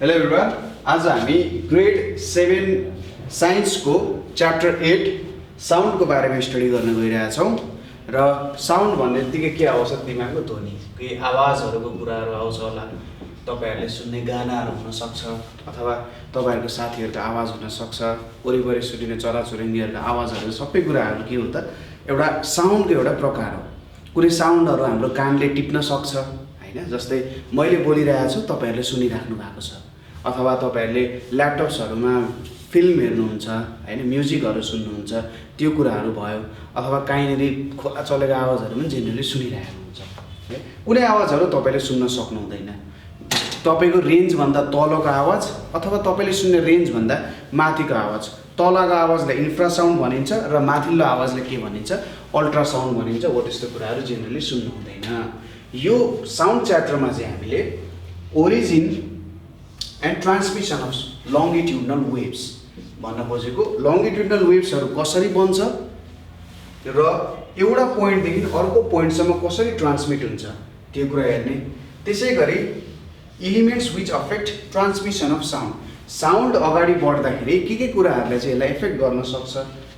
Hello everyone, आज हामी grade 7 साइन्सको च्याप्टर 8 साउन्डको बारेमा स्टडी गर्न गइरहेछौँ। र साउन्ड भन्ने बित्तिकै के आउँछ दिमागमा? ध्वनि, केही आवाजहरूको कुराहरू आउँछ होला। तपाईहरूले सुन्ने गानाहरू हुनसक्छ अथवा तपाईँहरूको साथीहरूको आवाज हुनसक्छ, वरिपरि सुनिने चराचुरुङ्गीहरूको आवाजहरू, सबै कुराहरू के हो त एउटा साउन्डको एउटा प्रकार हो। कुनै साउन्डहरू हाम्रो कानले टिप्न सक्छ हैन, जस्तै मैले बोलिरहेको छु तपाईँहरूले सुनिराख्नु भएको छ, अथवा तपाईँहरूले ल्यापटप्सहरूमा फिल्म हेर्नुहुन्छ हैन, म्युजिकहरू सुन्नुहुन्छ, त्यो कुराहरू भयो। अथवा कहीँनिर खोला चलेको आवाजहरू पनि जेनरली सुनिरहेको हुन्छ है। कुनै आवाजहरू तपाईँले सुन्न सक्नुहुँदैन, तपाईँको रेन्जभन्दा तलको आवाज अथवा तपाईँले सुन्ने रेन्जभन्दा माथिको आवाज। तलको आवाजलाई इन्फ्रासाउन्ड भनिन्छ र माथिल्लो आवाजलाई के भनिन्छ? अल्ट्रासाउन्ड भनिन्छ। हो त्यस्तो कुराहरू जेनरली सुन्नु हुँदैन। यो साउन्ड च्याप्टरमा चाहिँ हामीले origin and transmission of longitudinal waves भन्न खोजेको। लङ्गिट्युडनल वेभ्सहरू कसरी बन्छ र एउटा पोइन्टदेखि अर्को पोइन्टसम्म कसरी ट्रान्समिट हुन्छ त्यो कुरा हेर्ने। त्यसै गरी elements which affect transmission of sound, sound अगाडि बढ्दाखेरि के कुराहरूले चाहिँ यसलाई इफेक्ट गर्न सक्छ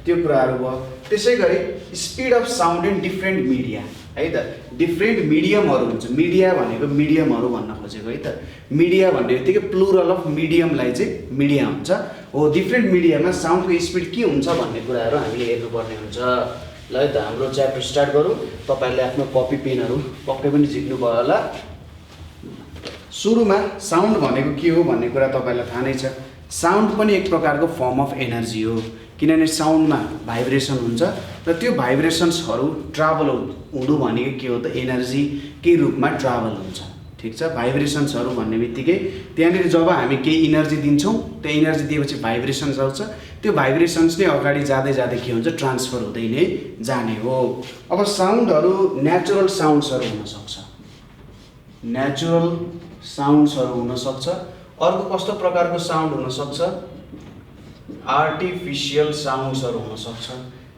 त्यो कुराहरू भयो। त्यसै गरी speed of sound in different media है त, डिफ्रेन्ट मिडियमहरू हुन्छ। मिडिया भनेको मिडियमहरू भन्न खोजेको है त। मिडिया भन्ने बित्तिकै प्लुरल अफ मिडियमलाई चाहिँ मिडिया हुन्छ हो। डिफ्रेन्ट मिडियामा साउन्डको स्पिड के हुन्छ भन्ने कुराहरू हामीले हेर्नुपर्ने हुन्छ। ल है त, हाम्रो च्याप्टर स्टार्ट गरौँ। तपाईँहरूले आफ्नो कपी पेनहरू पक्कै पनि झिक्नुभयो होला। सुरुमा साउन्ड भनेको के हो भन्ने कुरा तपाईँलाई थाहा नै छ। साउन्ड पनि एक प्रकारको फर्म अफ एनर्जी हो, किनभने साउन्डमा भाइब्रेसन हुन्छ र त्यो भाइब्रेसन्सहरू ट्राभल हुनु भनेको के हो त? एनर्जीकै रूपमा ट्राभल हुन्छ। ठिक छ, भाइब्रेसन्सहरू भन्ने बित्तिकै त्यहाँनिर जब हामी केही इनर्जी दिन्छौँ, त्यो इनर्जी दिएपछि भाइब्रेसन्स आउँछ। त्यो भाइब्रेसन्स नै अगाडि जाँदै जाँदै के हुन्छ? ट्रान्सफर हुँदै नै जाने हो। अब साउन्डहरू नेचुरल साउन्ड्सहरू हुनसक्छ, नेचुरल साउन्ड्सहरू हुनसक्छ। अर्को कस्तो प्रकारको साउन्ड हुनसक्छ? आर्टिफिसियल साउन्ड्सहरू हुनसक्छ।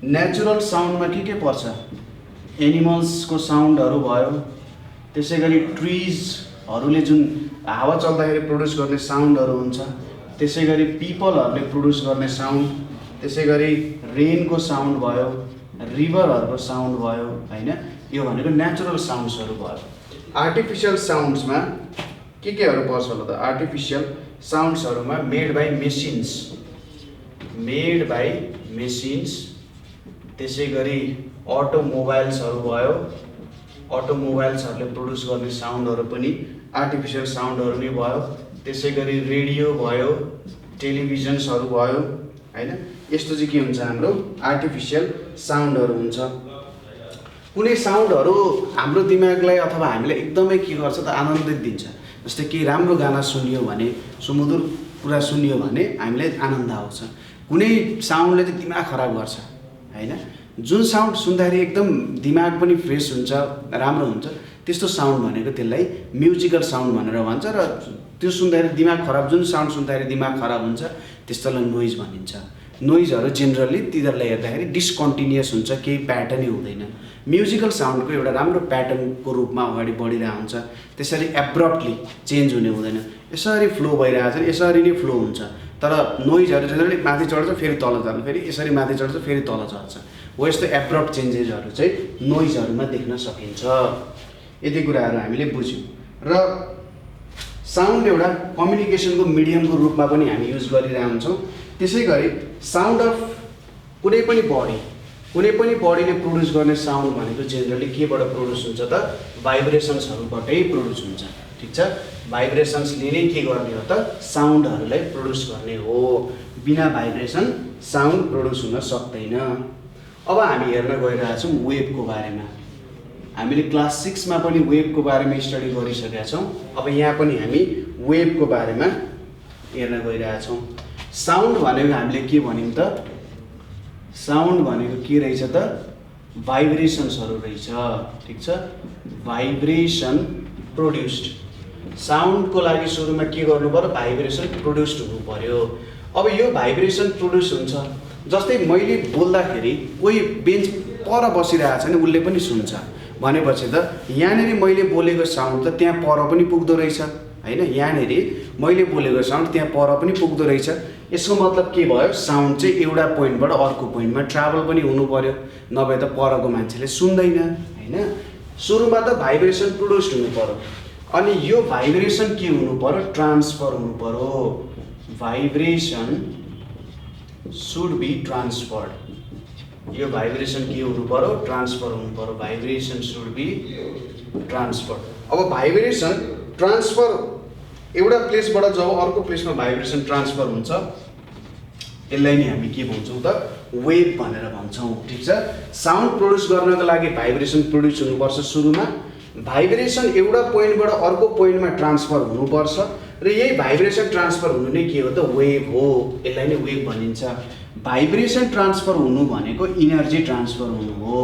नेचुरल साउन्डमा के पर्छ? एनिमल्सको साउन्डहरू भयो, त्यसै गरी ट्रिजहरूले जुन हावा चल्दाखेरि प्रड्युस गर्ने साउन्डहरू हुन्छ, त्यसै गरी पिपलहरूले प्रड्युस गर्ने साउन्ड, त्यसै गरी रेनको साउन्ड भयो, रिभरहरूको साउन्ड भयो हैन। यो भनेको नेचुरल साउन्ड्सहरू भयो। आर्टिफिसियल साउन्ड्समा केहरू पर्छ होला त? आर्टिफिसियल साउन्ड्सहरूमा made by machines, made by machines, त्यसै गरी अटोमोबाइल्सहरू भयो, अटोमोबाइल्सहरूले प्रड्युस गर्ने साउन्डहरू पनि आर्टिफिसियल साउन्डहरू नै भयो। त्यसै गरी रेडियो भयो, टेलिभिजन्सहरू भयो हैन। यस्तो चाहिँ के हुन्छ? हाम्रो आर्टिफिसियल साउन्डहरू हुन्छ। कुनै साउन्डहरू हाम्रो दिमागलाई अथवा हामीलाई एकदमै के गर्छ त? आनन्दित दिन्छ। जस्तै केही राम्रो गाना सुनियो भने, सुमधुर कुरा सुनियो भने हामीलाई आनन्द आउँछ। कुनै साउन्डले चाहिँ दिमाग खराब गर्छ हैन। जुन साउन्ड सुन्दाखेरि एकदम दिमाग पनि फ्रेस हुन्छ, राम्रो हुन्छ, त्यस्तो साउन्ड भनेको त्यसलाई म्युजिकल साउन्ड भनेर भन्छ। र त्यो सुन्दाखेरि दिमाग खराब, जुन साउन्ड सुन्दाखेरि दिमाग खराब हुन्छ त्यस्तोलाई नोइज भनिन्छ। नोइजहरू जेनरली तिनीहरूलाई हेर्दाखेरि डिस्कन्टिन्युस हुन्छ, केही प्याटर्नै हुँदैन। म्युजिकल साउन्डको एउटा राम्रो प्याटर्नको रूपमा अगाडि बढिरहेको हुन्छ। त्यसरी एब्रप्टली चेन्ज हुने हुँदैन, यसरी फ्लो भइरहेको छ, यसरी नै फ्लो हुन्छ। तर नोइजहरू जेनरली माथि चढ्छ फेरि तल झर्छ, फेरि यसरी माथि चढ्छ फेरि तल झर्छ। हो यस्तो एब्रप्ट चेन्जेसहरू चाहिँ नोइजहरूमा देख्न सकिन्छ। यति कुराहरू हामीले बुझ्यौँ। र साउन्ड एउटा कम्युनिकेसनको मिडियमको रूपमा पनि हामी युज गरिरहेका हुन्छौँ। त्यसै गरी साउन्ड अफ कुनै पनि बडीले प्रड्युस गर्ने साउन्ड भनेको जेनरली केबाट प्रड्युस हुन्छ त? भाइब्रेसन्सहरूबाटै प्रड्युस हुन्छ। ठिक छ, भाइब्रेसन्सले नै के गर्ने हो त? साउन्डहरूलाई प्रड्युस गर्ने हो। बिना भाइब्रेसन साउन्ड प्रड्युस हुन सक्दैन। अब हामी हेर्न गइरहेछौँ वेभको बारेमा। हामीले क्लास 6मा पनि वेभको बारेमा स्टडी गरिसकेका छौँ। अब यहाँ पनि हामी वेभको बारेमा हेर्न गइरहेछौँ। साउन्ड भनेको हामीले के भन्यौँ त? साउन्ड भनेको के रहेछ त? भाइब्रेसन्सहरू रहेछ। ठिक छ, भाइब्रेसन प्रोड्युस्ड। साउन्डको लागि सुरुमा के गर्नु पर्यो? भाइब्रेसन प्रोड्युस्ड हुनु पर्यो। अब यो भाइब्रेसन प्रोड्युस हुन्छ, जस्तै मैले बोल्दाखेरि कोही बेन्च पर बसिरहेको छ भने उसले पनि सुन्छ भनेपछि त यहाँनिर मैले बोलेको साउन्ड त त्यहाँ पर पनि पुग्दो रहेछ हैन। यहाँनेरि मैले बोलेको साउन्ड त्यहाँ पर पनि पुग्दो रहेछ। यसको मतलब के भयो, साउन्ड चाहिँ एउटा पोइन्टबाट अर्को पोइन्टमा ट्राभल पनि हुनु पर्यो, नभए त परको मान्छेले सुन्दैन हैन। सुरुमा त भाइब्रेसन प्रोड्युस हुनु पर्यो, अनि यो भाइब्रेसन के हुनु पर्यो, ट्रान्सफर हुनु पर्यो। Vibration should be transferred. यो भाइब्रेसन के हुनु पर्यो, ट्रान्सफर हुनु पर्यो। Vibration should be transferred. अब भाइब्रेसन ट्रान्सफर एउटा प्लेसबाट जब अर्को प्लेसमा भाइब्रेसन ट्रान्सफर हुन्छ, यसलाई नै हामी के भन्छौँ त, वेभ भनेर भन्छौँ। ठिक छ। साउन्ड प्रोड्युस गर्नको लागि भाइब्रेसन प्रोड्युस हुनुपर्छ सुरुमा, भाइब्रेसन एउटा पोइन्टबाट अर्को पोइन्टमा ट्रान्सफर हुनुपर्छ, र यही भाइब्रेसन ट्रान्सफर हुनु नै के हो त, वेभ हो। यसलाई नै वेभ भनिन्छ। भाइब्रेसन ट्रान्सफर हुनु भनेको इनर्जी ट्रान्सफर हुनु हो।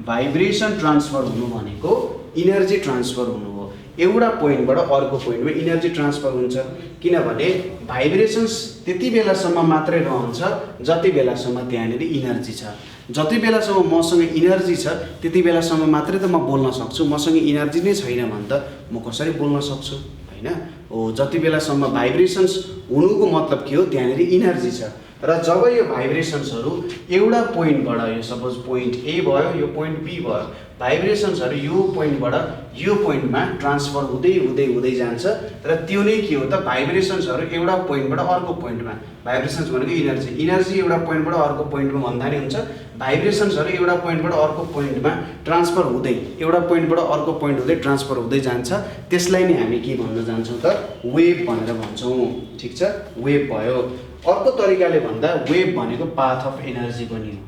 भाइब्रेसन ट्रान्सफर हुनु भनेको इनर्जी ट्रान्सफर हुनु हो। एउटा पोइन्टबाट अर्को पोइन्टमा इनर्जी ट्रान्सफर हुन्छ, किनभने भाइब्रेसन्स त्यति बेलासम्म मात्रै रहन्छ जति बेलासम्म त्यहाँनिर इनर्जी छ। जति बेलासम्म मसँग इनर्जी छ त्यति बेलासम्म मात्रै त म बोल्न सक्छु। मसँग इनर्जी नै छैन भने त म कसरी बोल्न सक्छु हैन। हो, जति बेलासम्म भाइब्रेसन्स हुनुको मतलब के हो, त्यहाँनिर इनर्जी छ। र जब यो भाइब्रेसन्सहरू एउटा पोइन्टबाट, यो सपोज पोइन्ट ए भयो, यो पोइन्ट बी भयो, भाइब्रेसन्सहरू यो पोइन्टबाट यो पोइन्टमा ट्रान्सफर हुँदै हुँदै हुँदै जान्छ, र त्यो नै के हो त, भाइब्रेसन्सहरू एउटा पोइन्टबाट अर्को पोइन्टमा, भाइब्रेसन्स भनेको इनर्जी, इनर्जी एउटा पोइन्टबाट अर्को पोइन्टमा भन्दा नि हुन्छ। भाइब्रेसन्सहरू एउटा पोइन्टबाट अर्को पोइन्टमा ट्रान्सफर हुँदै, एउटा पोइन्टबाट अर्को पोइन्ट हुँदै ट्रान्सफर हुँदै जान्छ, त्यसलाई नै हामी के भन्न जान्छौँ त, वेभ भनेर भन्छौँ। ठिक छ, वेभ भयो। अर्को तरिकाले भन्दा वेभ भनेको पाथ अफ एनर्जी पनि हो।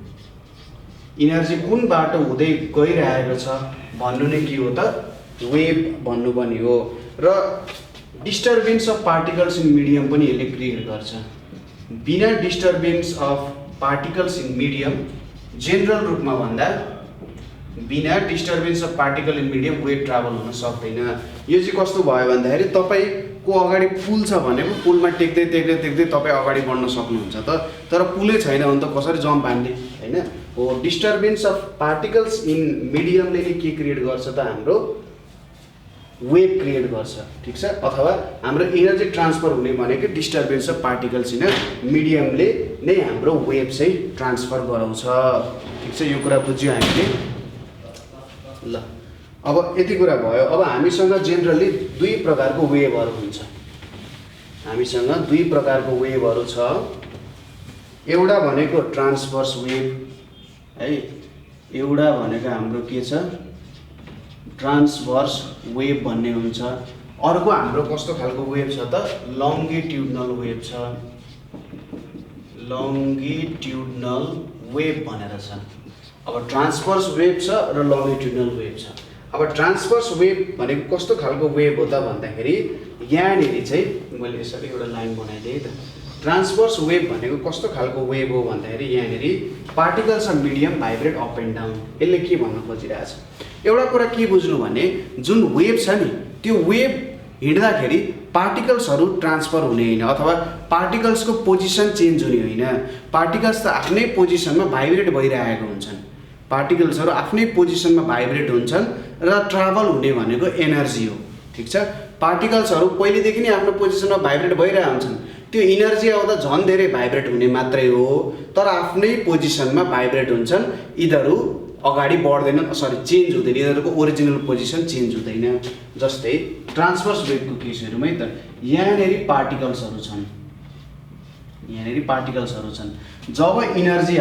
इनर्जी कुन बाटो हुँदै गइरहेको छ भन्नु नै के हो त, वेभ भन्नु पनि हो। र disturbance of particles in medium पनि यसले क्रिएट गर्छ। बिना disturbance of particles in medium, general रूपमा भन्दा बिना disturbance of particle in medium wave travel हुन सक्दैन। यो चाहिँ कस्तो भयो भन्दाखेरि, तपाईँको अगाडि पुल छ भने पो पुलमा टेक्दै टेक्दै टेक्दै तपाईँ अगाडि बढ्न सक्नुहुन्छ त, तर पुलै छैन भने त कसरी जम्प हान्ने हैन। हो, डिस्टर्बेन्स अफ पार्टिकल्स इन मिडियमले नै के क्रिएट गर्छ त, हाम्रो वेभ क्रिएट गर्छ। ठिक छ। अथवा हाम्रो इनर्जी ट्रान्सफर हुने भनेको डिस्टर्बेन्स अफ पार्टिकल्स इन मिडियमले नै हाम्रो वेभ चाहिँ ट्रान्सफर गराउँछ। ठिक छ, यो कुरा बुझ्यो हामीले। ल, अब यति कुरा भयो। अब हामीसँग जेनरली दुई प्रकारको वेभहरू हुन्छ। हामीसँग दुई प्रकारको वेभहरू छ। एउटा भनेको ट्रान्सभर्स वेभ है, एउटा भनेको हाम्रो के छ, ट्रान्सभर्स वेभ भन्ने हुन्छ। अर्को हाम्रो कस्तो खालको वेभ छ त, लङ्गिट्युडनल वेभ छ। लङ्गिट्युडनल वेभ भनेर छ। अब ट्रान्सभर्स वेभ छ र लङ्गिट्युडनल वेभ छ। अब ट्रान्सभर्स वेभ भनेको कस्तो खालको वेभ हो त भन्दाखेरि, यहाँनिर चाहिँ मैले यसरी एउटा लाइन बनाइदिएँ त। ट्रान्सभर्स वेभ भनेको कस्तो खालको वेभ हो भन्दाखेरि, यहाँनिर particles of medium vibrate up and down. यसले के भन्न खोजिरहेछ, एउटा कुरा के बुझ्नु भने, जुन वेभ छ नि, त्यो वेभ हिँड्दाखेरि पार्टिकल्सहरू ट्रान्सफर हुने होइन, अथवा पार्टिकल्सको पोजिसन चेन्ज हुने होइन। पार्टिकल्स त आफ्नै पोजिसनमा भाइब्रेट भइरहेको हुन्छन्। पार्टिकल्सहरू आफ्नै पोजिसनमा भाइब्रेट हुन्छन् र ट्राभल हुने भनेको एनर्जी हो। ठिक छ। पार्टिकल्सहरू पहिलेदेखि नै आफ्नो पोजिसनमा भाइब्रेट भइरहेका हुन्छन्, त्यो इनर्जी आउँदा झन् धेरै भाइब्रेट हुने मात्रै हो, तर आफ्नै पोजिसनमा भाइब्रेट हुन्छन्। यिनीहरू अगाडि बढ्दैनन्, सरी चेन्ज हुँदैन, यिनीहरूको ओरिजिनल पोजिसन चेन्ज हुँदैन। जस्तै ट्रान्सभर्स वेभको केसहरूमै त यहाँनिर पार्टिकल्सहरू छन्, यहाँनिर पार्टिकल्सहरू छन्। जब इनर्जी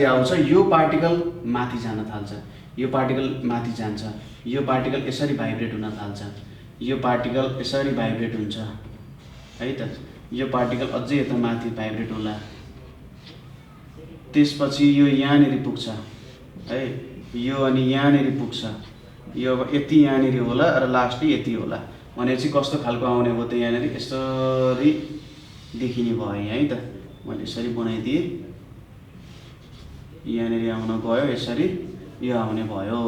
आउँछ यो पार्टिकल माथि जान थाल्छ, यो पार्टिकल माथि जान्छ, यो पार्टिकल यसरी भाइब्रेट हुन थाल्छ, यो पार्टिकल यसरी भाइब्रेट हुन्छ है त, यो पार्टिकल अझै यता माथि भाइब्रेट होला, त्यसपछि यो यहाँनिर पुग्छ है, यो अनि यहाँनिर पुग्छ, यो अब यति यहाँनिर होला र लास्टै यति होला भनेपछि कस्तो खालको आउने हो त, यहाँनिर यसरी देखिने भयो है त। मैले यसरी बनाइदिएँ, यहाँनिर आउन गयो, यसरी यो आउने भयो।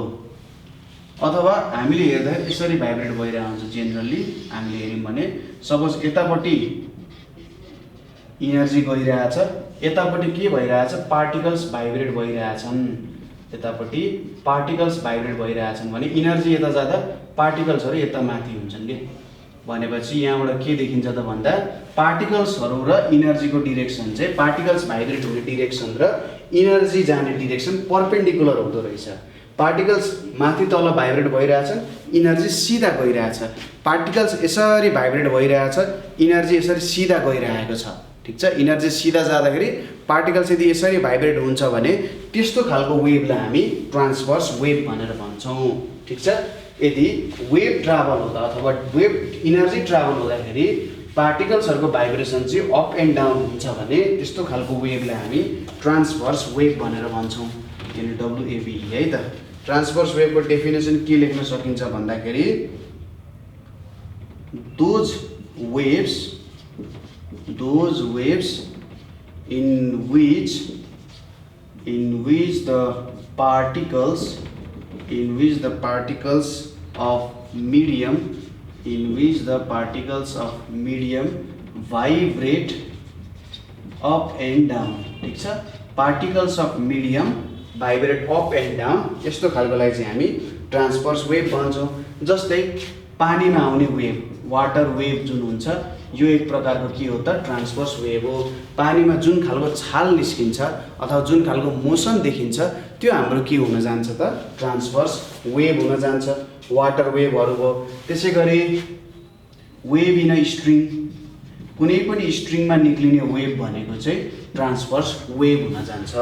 अथवा हामीले हेर्दा यसरी भाइब्रेट भइरहेको हुन्छ। जेनरली हामीले हेऱ्यौँ भने सपोज यतापट्टि इनर्जी गइरहेछ, यतापट्टि के भइरहेछ, पार्टिकल्स भाइब्रेट भइरहेछन्, यतापट्टि पार्टिकल्स भाइब्रेट भइरहेछन् भने इनर्जी यता जाँदा पार्टिकल्सहरू यता माथि हुन्छन् के भनेपछि यहाँबाट के देखिन्छ त भन्दा पार्टिकल्सहरू र इनर्जीको डिरेक्सन चाहिँ पार्टिकल्स भाइब्रेट हुने डिरेक्सन र इनर्जी जाने डिरेक्सन परपेन्डिकुलर हुँदो रहेछ। पार्टिकल्स माथि तल भाइब्रेट भइरहेछन्, इनर्जी सिधा गइरहेछ। पार्टिकल्स यसरी भाइब्रेट भइरहेछ, इनर्जी यसरी सिधा गइरहेको छ। ठिक छ, इनर्जी सिधा जाँदाखेरि पार्टिकल्स यदि यसरी भाइब्रेट हुन्छ भने त्यस्तो खालको वेभलाई हामी ट्रान्सभर्स वेभ भनेर भन्छौँ। ठिक छ, यदि वेभ ट्राभल हुँदा अथवा वेभ इनर्जी ट्राभल हुँदाखेरि पार्टिकल्सहरूको भाइब्रेसन चाहिँ अप एन्ड डाउन हुन्छ भने त्यस्तो खालको वेभलाई हामी ट्रान्सभर्स वेभ भनेर भन्छौँ। यानि WAVE है त। ट्रान्सभर्स वेभको डेफिनेसन के लेख्न सकिन्छ भन्दाखेरि those waves in which the particles of medium vibrate up and down। ठीक छ, particles of medium vibrate up and down यस्तो खालकोलाई चाहिँ हामी ट्रान्सभर्स वेभ भन्छौँ। जस्तै पानीमा आउने वेभ, वाटर वेभ जुन हुन्छ यो एक प्रकारको के हो त ट्रान्सभर्स वेभ हो। पानीमा जुन खालको छाल निस्किन्छ अथवा जुन खालको मोसन देखिन्छ त्यो हाम्रो के हुन जान्छ त ट्रान्सभर्स वेभ हुन जान्छ। वाटर वेभहरू भयो। त्यसै गरी वेभ इन अ स्ट्रिङ, कुनै पनि स्ट्रिङमा निक्लिने वेभ भनेको चाहिँ ट्रान्सभर्स वेभ हुन जान्छ।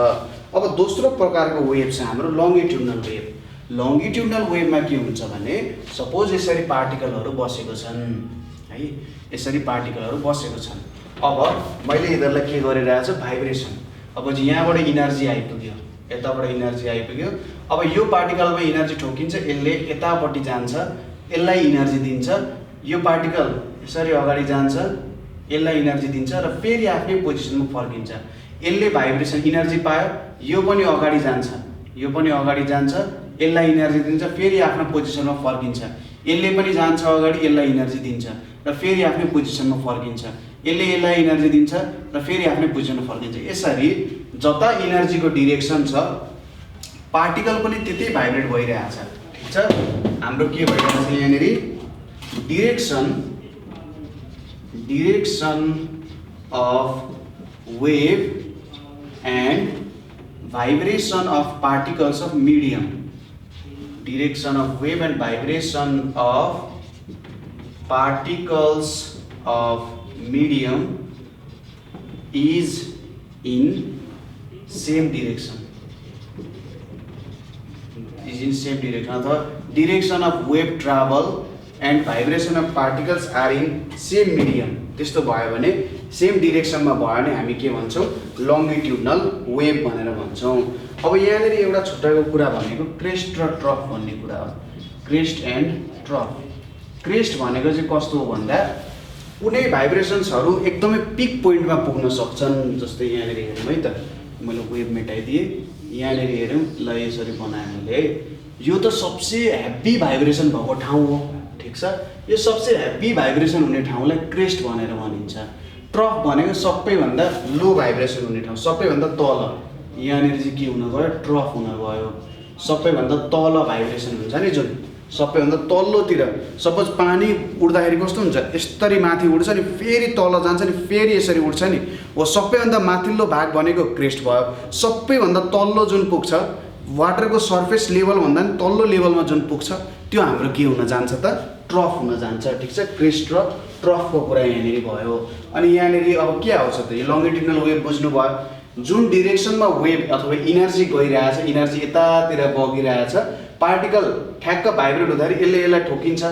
अब दोस्रो प्रकारको वेभ छ हाम्रो लङ्गिट्युडनल वेभ। लङ्गिट्युडनल वेभमा के हुन्छ भने सपोज यसरी पार्टिकलहरू बसेको छन् है, यसरी पार्टिकलहरू बसेको छन्। अब मैले यिनीहरूलाई के गरिरहेको छु भाइब्रेसन। अब चाहिँ यहाँबाट इनर्जी आइपुग्यो, यताबाट इनर्जी आइपुग्यो। अब यो पार्टिकलमा इनर्जी ठोकिन्छ, यसले यतापट्टि जान्छ, यसलाई इनर्जी दिन्छ। यो पार्टिकल यसरी अगाडि जान्छ, यसलाई इनर्जी दिन्छ र फेरि आफ्नै पोजिसनमा फर्किन्छ। यसले भाइब्रेसन इनर्जी पायो, यो पनि अगाडि जान्छ, यो पनि अगाडि जान्छ, यसलाई इनर्जी दिन्छ, फेरि आफ्नो पोजिसनमा फर्किन्छ। यसले पनि जान्छ अगाडि, यसलाई इनर्जी दिन्छ र फेरि आफ्नै पोजिसनमा फर्किन्छ। यसले यसलाई इनर्जी दिन्छ र फेरि आफ्नै पोजिसनमा फर्किन्छ। यसरी जता इनर्जीको डिरेक्सन छ पार्टिकल पनि त्यतै भाइब्रेट भइरहेछ। ठिक छ, हाम्रो के भइरहेछ यहाँनिर direction of wave and vibration of particles of medium. Direction of wave and vibration of particles of medium is in same direction, अथवा direction of wave travel and vibration of particles are in same medium. त्यस्तो भयो भने same डिरेक्सनमा भयो भने हामी के भन्छौँ longitudinal wave भनेर भन्छौँ। अब यहाँनिर एउटा छुट्टाएको कुरा भनेको क्रेस्ट र ट्रफ भन्ने कुरा हो। क्रेस्ट एन्ड ट्रफ। क्रेस्ट भनेको चाहिँ कस्तो हो भन्दा कुनै भाइब्रेसन्सहरू एकदमै पिक पोइन्टमा पुग्न सक्छन्। जस्तै यहाँनिर हेरौँ है त, मैले वेभ मेटाइदिएँ, यहाँनिर हेरौँ ल यसरी बनाएँ मैले है। यो त सबसे हेभी भाइब्रेसन भएको ठाउँ हो। ठिक छ, यो सबसे हेभी भाइब्रेसन हुने ठाउँलाई क्रेस्ट भनेर भनिन्छ। ट्रफ भनेको सबैभन्दा लो भाइब्रेसन हुने ठाउँ, सबैभन्दा तल। यहाँनिर चाहिँ के हुन गयो ट्रफ हुन गयो। सबैभन्दा तल भाइब्रेसन हुन्छ नि जुन सबैभन्दा तल्लोतिर। सपोज पानी उड्दाखेरि कस्तो हुन्छ यसरी माथि उड्छ नि फेरि तल जान्छ नि फेरि यसरी उड्छ नि, हो सबैभन्दा माथिल्लो भाग भनेको क्रेस्ट भयो। सबैभन्दा तल्लो जुन पुग्छ वाटरको सर्फेस लेभल भन्दा नि तल्लो लेभलमा जुन पुग्छ त्यो हाम्रो के हुन जान्छ त ट्रफ हुन जान्छ। ठिक छ, क्रेस्ट र ट्रफको कुरा यहाँनिर भयो। अनि यहाँनिर अब के आउँछ त यो लङ्गिट्युडनल वेभ बुझ्नुभयो। जुन डिरेक्सनमा वेभ अथवा इनर्जी गइरहेछ, इनर्जी यतातिर बगिरहेछ, पार्टिकल ठ्याक्क भाइब्रेट हुँदाखेरि यसले यसलाई ठोकिन्छ,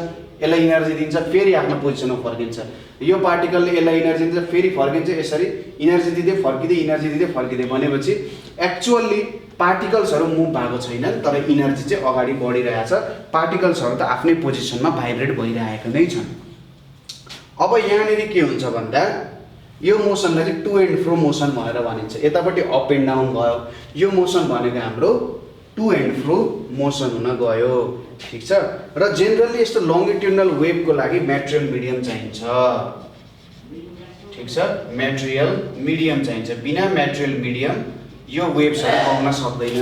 यसलाई इनर्जी दिन्छ, फेरि आफ्नो पोजिसनमा फर्किन्छ। यो पार्टिकलले यसलाई इनर्जी दिन्छ, फेरि फर्किन्छ। यसरी इनर्जी दिँदै फर्किँदै इनर्जी दिँदै फर्किँदै भनेपछि एक्चुअल्ली पार्टिकल्सहरू मुभ भएको छैनन् तर इनर्जी चाहिँ अगाडि बढिरहेछ। पार्टिकल्सहरू त आफ्नै पोजिसनमा भाइब्रेट भइरहेको नै छन्। अब यहाँनिर के हुन्छ भन्दा यो मोसनलाई चाहिँ टु एन्ड फ्रो मोसन भनेर भनिन्छ। यतापट्टि अप एन्ड डाउन भयो, यो मोसन भनेको हाम्रो टु एन्ड फ्रो मोसन हुन गयो। ठिक छ, र जेनरली यस्तो लङ्गिट्युडनल वेभको लागि मेटेरियल मिडियम चाहिन्छ। ठिक छ, मेटेरियल मिडियम चाहिन्छ। बिना मेटेरियल मिडियम यो वेभ्सहरू आउन सक्दैन।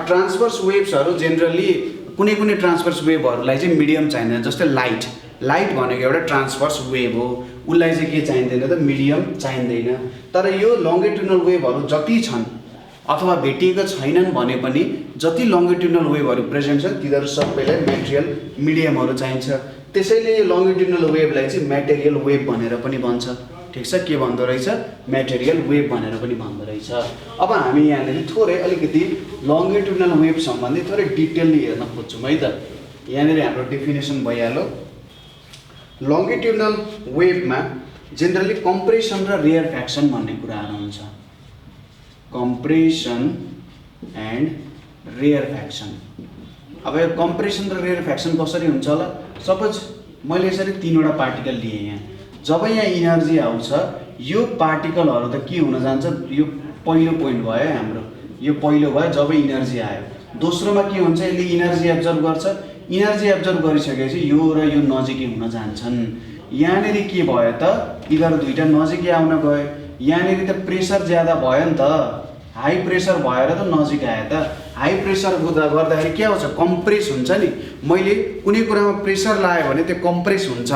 ट्रान्सभर्स वेभ्सहरू जेनरली कुनै कुनै ट्रान्सभर्स वेभहरूलाई चाहिँ मिडियम चाहिँदैन, जस्तै लाइट भनेको एउटा ट्रान्सभर्स वेभ हो, उसलाई चाहिँ के चाहिँदैन त मिडियम चाहिँदैन। तर यो लङ्गिट्युडनल वेभहरू जति छन् अथवा भेटिएको छैनन् भने पनि जति लङ्गिट्युडनल वेभहरू प्रेजेन्ट छन् तिनीहरू सबैलाई म्याटेरियल मिडियमहरू चाहिन्छ। त्यसैले यो लङ्गिट्युडनल वेभलाई चाहिँ म्याटेरियल वेभ भनेर पनि भन्छ। ठिक छ, के भन्दो रहेछ? म्याटेरियल वेभ भनेर पनि भन्दो रहेछ। अब हामी यहाँनिर थोरै अलिकति लङ्गिट्युडनल वेभ सम्बन्धी थोरै डिटेलली हेर्न खोज्छौँ है त। यहाँनिर हाम्रो डेफिनेसन भइहाल्यो। लङ्गिट्युडनल वेभमा जेनरली कम्प्रेसन र रेयरफ्याक्सन भन्ने कुराहरू हुन्छ। Compression and rarefaction. अब यो कम्प्रेसन र रेयरफ्याक्सन कसरी हुन्छ होला? सपोज मैले यसरी 3वटा पार्टिकल लिएँ यहाँ। जब यहाँ इनर्जी आउँछ यो पार्टिकलहरू त के हुन जान्छ? यो पहिलो पोइन्ट भयो हाम्रो, यो पहिलो भयो जब इनर्जी आयो। दोस्रोमा के हुन्छ? यसले इनर्जी एब्जर्भ गर्छ। इनर्जी एब्जर्भ गरिसकेपछि यो र यो नजिकै हुन जान्छन्। यहाँनिर के भयो त? यिनीहरू दुईटा नजिकै आउन गए। यहाँनिर त प्रेसर ज्यादा भयो नि त, हाई प्रेसर भएर त नजिक आयो त। हाई प्रेसर गर्दाखेरि के आउँछ? कम्प्रेस हुन्छ नि। मैले कुनै कुरामा प्रेसर लगायो भने त्यो कम्प्रेस हुन्छ।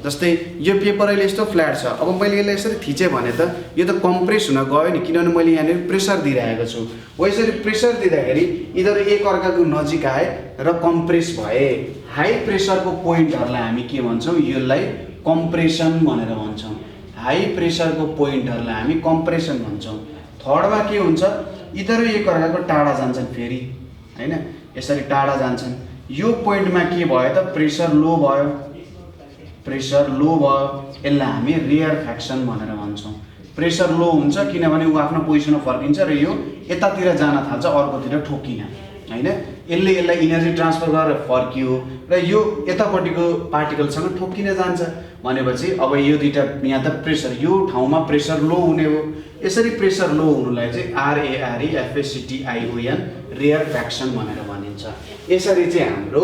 जस्तै यो पेपर अहिले यस्तो फ्ल्याट छ, अब मैले यसलाई यसरी थिचेँ भने त यो त कम्प्रेस हुन गयो नि, किनभने मैले यहाँनिर प्रेसर दिइरहेको छु। हो यसरी प्रेसर दिँदाखेरि यिनीहरू एकअर्काको नजिक आए र कम्प्रेस भए। हाई प्रेसरको पोइन्टहरूलाई हामी के भन्छौँ? यसलाई कम्प्रेसन भनेर भन्छौँ। हाई प्रेसरको पोइन्टहरूलाई हामी कम्प्रेसन भन्छौँ। थर्डमा के हुन्छ? यिनीहरू एकअर्काको टाढा जान्छन् फेरि, हैन? यसरी टाढा जान्छन्। यो पोइन्टमा के भयो त? प्रेसर लो भयो। प्रेसर लो भयो, यसलाई हामी रेयरफ्याक्सन भनेर भन्छौँ। प्रेसर लो हुन्छ किनभने ऊ आफ्नो पोजिसनमा फर्किन्छ र यो यतातिर जान थाल्छ, अर्कोतिर ठोकिन, हैन? यसले यसलाई इनर्जी ट्रान्सफर गरेर फर्कियो र यो यतापट्टिको पार्टिकलसँग ठोकिन जान्छ भनेपछि अब यो दुईटा यहाँ त प्रेसर, यो ठाउँमा प्रेसर लो हुने हो। यसरी प्रेसर लो हुनुलाई चाहिँ RAREFACTION रेयरफ्याक्सन भनेर भनिन्छ। यसरी चाहिँ हाम्रो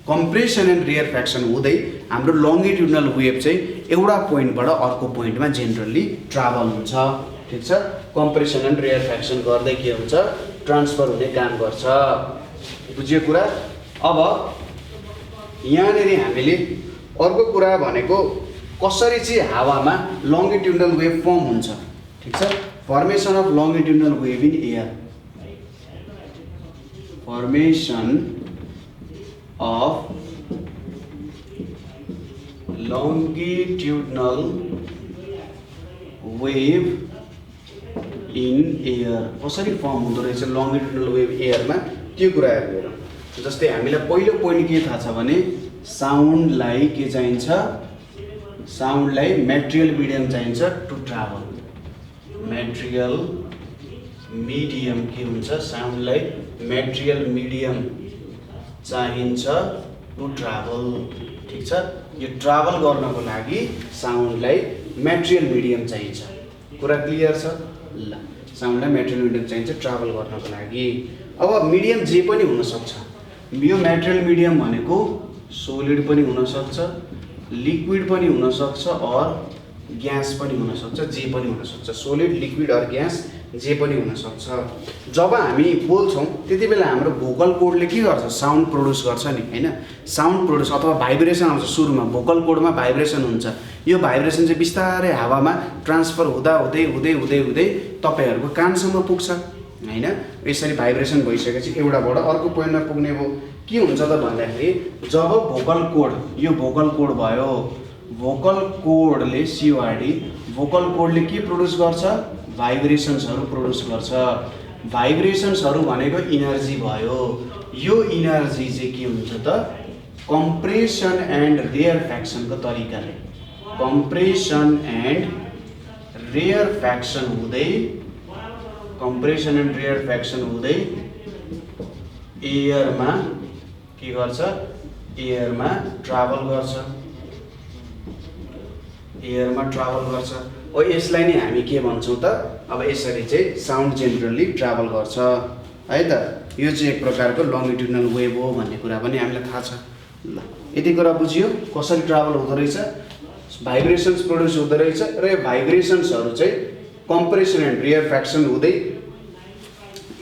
कम्प्रेसन एन्ड रेयरफ्याक्सन हुँदै हाम्रो लङ्गिट्युडनल वेभ चाहिँ एउटा पोइन्टबाट अर्को पोइन्टमा जेनरली ट्राभल हुन्छ। ठिक छ, कम्प्रेसन एन्ड रेयरफ्याक्सन गर्दै के हुन्छ? ट्रान्सफर हुने काम गर्छ। बुझ्यो कुरा? अब यहाँनिर हामीले अर्को कुरा भनेको कसरी चाहिँ हावामा लङ्गिट्युडनल वेभ फर्म हुन्छ। ठिक छ, formation of longitudinal wave in air. Formation of longitudinal wave in air कसरी फर्म हुँदो रहेछ लङ्गिट्युडनल वेभ एयरमा, त्यो कुराहरू हेरौँ। जस्तै हामीलाई पहिलो पोइन्ट के थाहा छ भने साउन्डलाई के चाहिन्छ? साउन्डलाई म्याटेरियल मिडियम चाहिन्छ टु ट्राभल। म्याटेरियल मिडियम के हुन्छ? साउन्डलाई म्याटेरियल मिडियम चाहिन्छ टु ट्राभल। ठिक छ, यो ट्राभल गर्नको लागि साउन्डलाई म्याटेरियल मिडियम चाहिन्छ। कुरा क्लियर छ? ल, साउन्डलाई म्याटेरियल मिडियम चाहिन्छ ट्राभल गर्नको लागि। अब मिडियम जे पनि हुनसक्छ। यो म्याटेरियल मिडियम भनेको सोलिड पनि हुनसक्छ, लिक्विड पनि हुनसक्छ, और ग्यास पनि हुनसक्छ, जे पनि हुनसक्छ। सोलिड, लिक्विड और ग्यास जे पनि हुनसक्छ। जब हामी बोल्छौँ त्यति बेला हाम्रो भोकल कोडले के गर्छ? साउन्ड प्रड्युस गर्छ नि, हैन? साउन्ड प्रड्युस अथवा भाइब्रेसन आउँछ सुरुमा। भोकल कोडमा भाइब्रेसन हुन्छ। यो भाइब्रेसन चाहिँ बिस्तारै हावामा ट्रान्सफर हुँदा हुँदै हुँदै हुँदै हुँदै तपाईँहरूको कानसम्म पुग्छ, हैन? यसरी भाइब्रेसन भइसकेपछि एउटाबाट अर्को पोइन्टमा पुग्ने भयो। के हुन्छ त भन्दाखेरि जब भोकल कोड, यो भोकल कोड भयो, भोकल कोडले CORD, भोकल कोडले के प्रड्युस गर्छ? भाइब्रेसन्सहरू प्रड्युस गर्छ। भाइब्रेसन्सहरू भनेको इनर्जी भयो। यो इनर्जी चाहिँ के हुन्छ त? कम्प्रेसन एन्ड रेयरफ्याक्सनको तरिकाले, कम्प्रेसन एन्ड रेयरफ्याक्सन हुँदै, कम्प्रेसन एन्ड रेयरफ्याक्सन हुँदै एयरमा के गर्छ? एयरमा ट्राभल गर्छ। एयरमा ट्राभल गर्छ। ओ यसलाई नै हामी के भन्छौँ त? अब यसरी चाहिँ साउन्ड जेनरली ट्राभल गर्छ है त। यो चाहिँ एक प्रकारको लङ्गिट्युडनल वेभ हो भन्ने कुरा पनि हामीलाई थाहा छ। ल, यति कुरा बुझियो कसरी ट्राभल हुँदो रहेछ, भाइब्रेसन्स प्रड्युस हुँदो रहेछ र यो भाइब्रेसन्सहरू चाहिँ कम्प्रेसन एन्ड रेयरफ्याक्सन हुँदै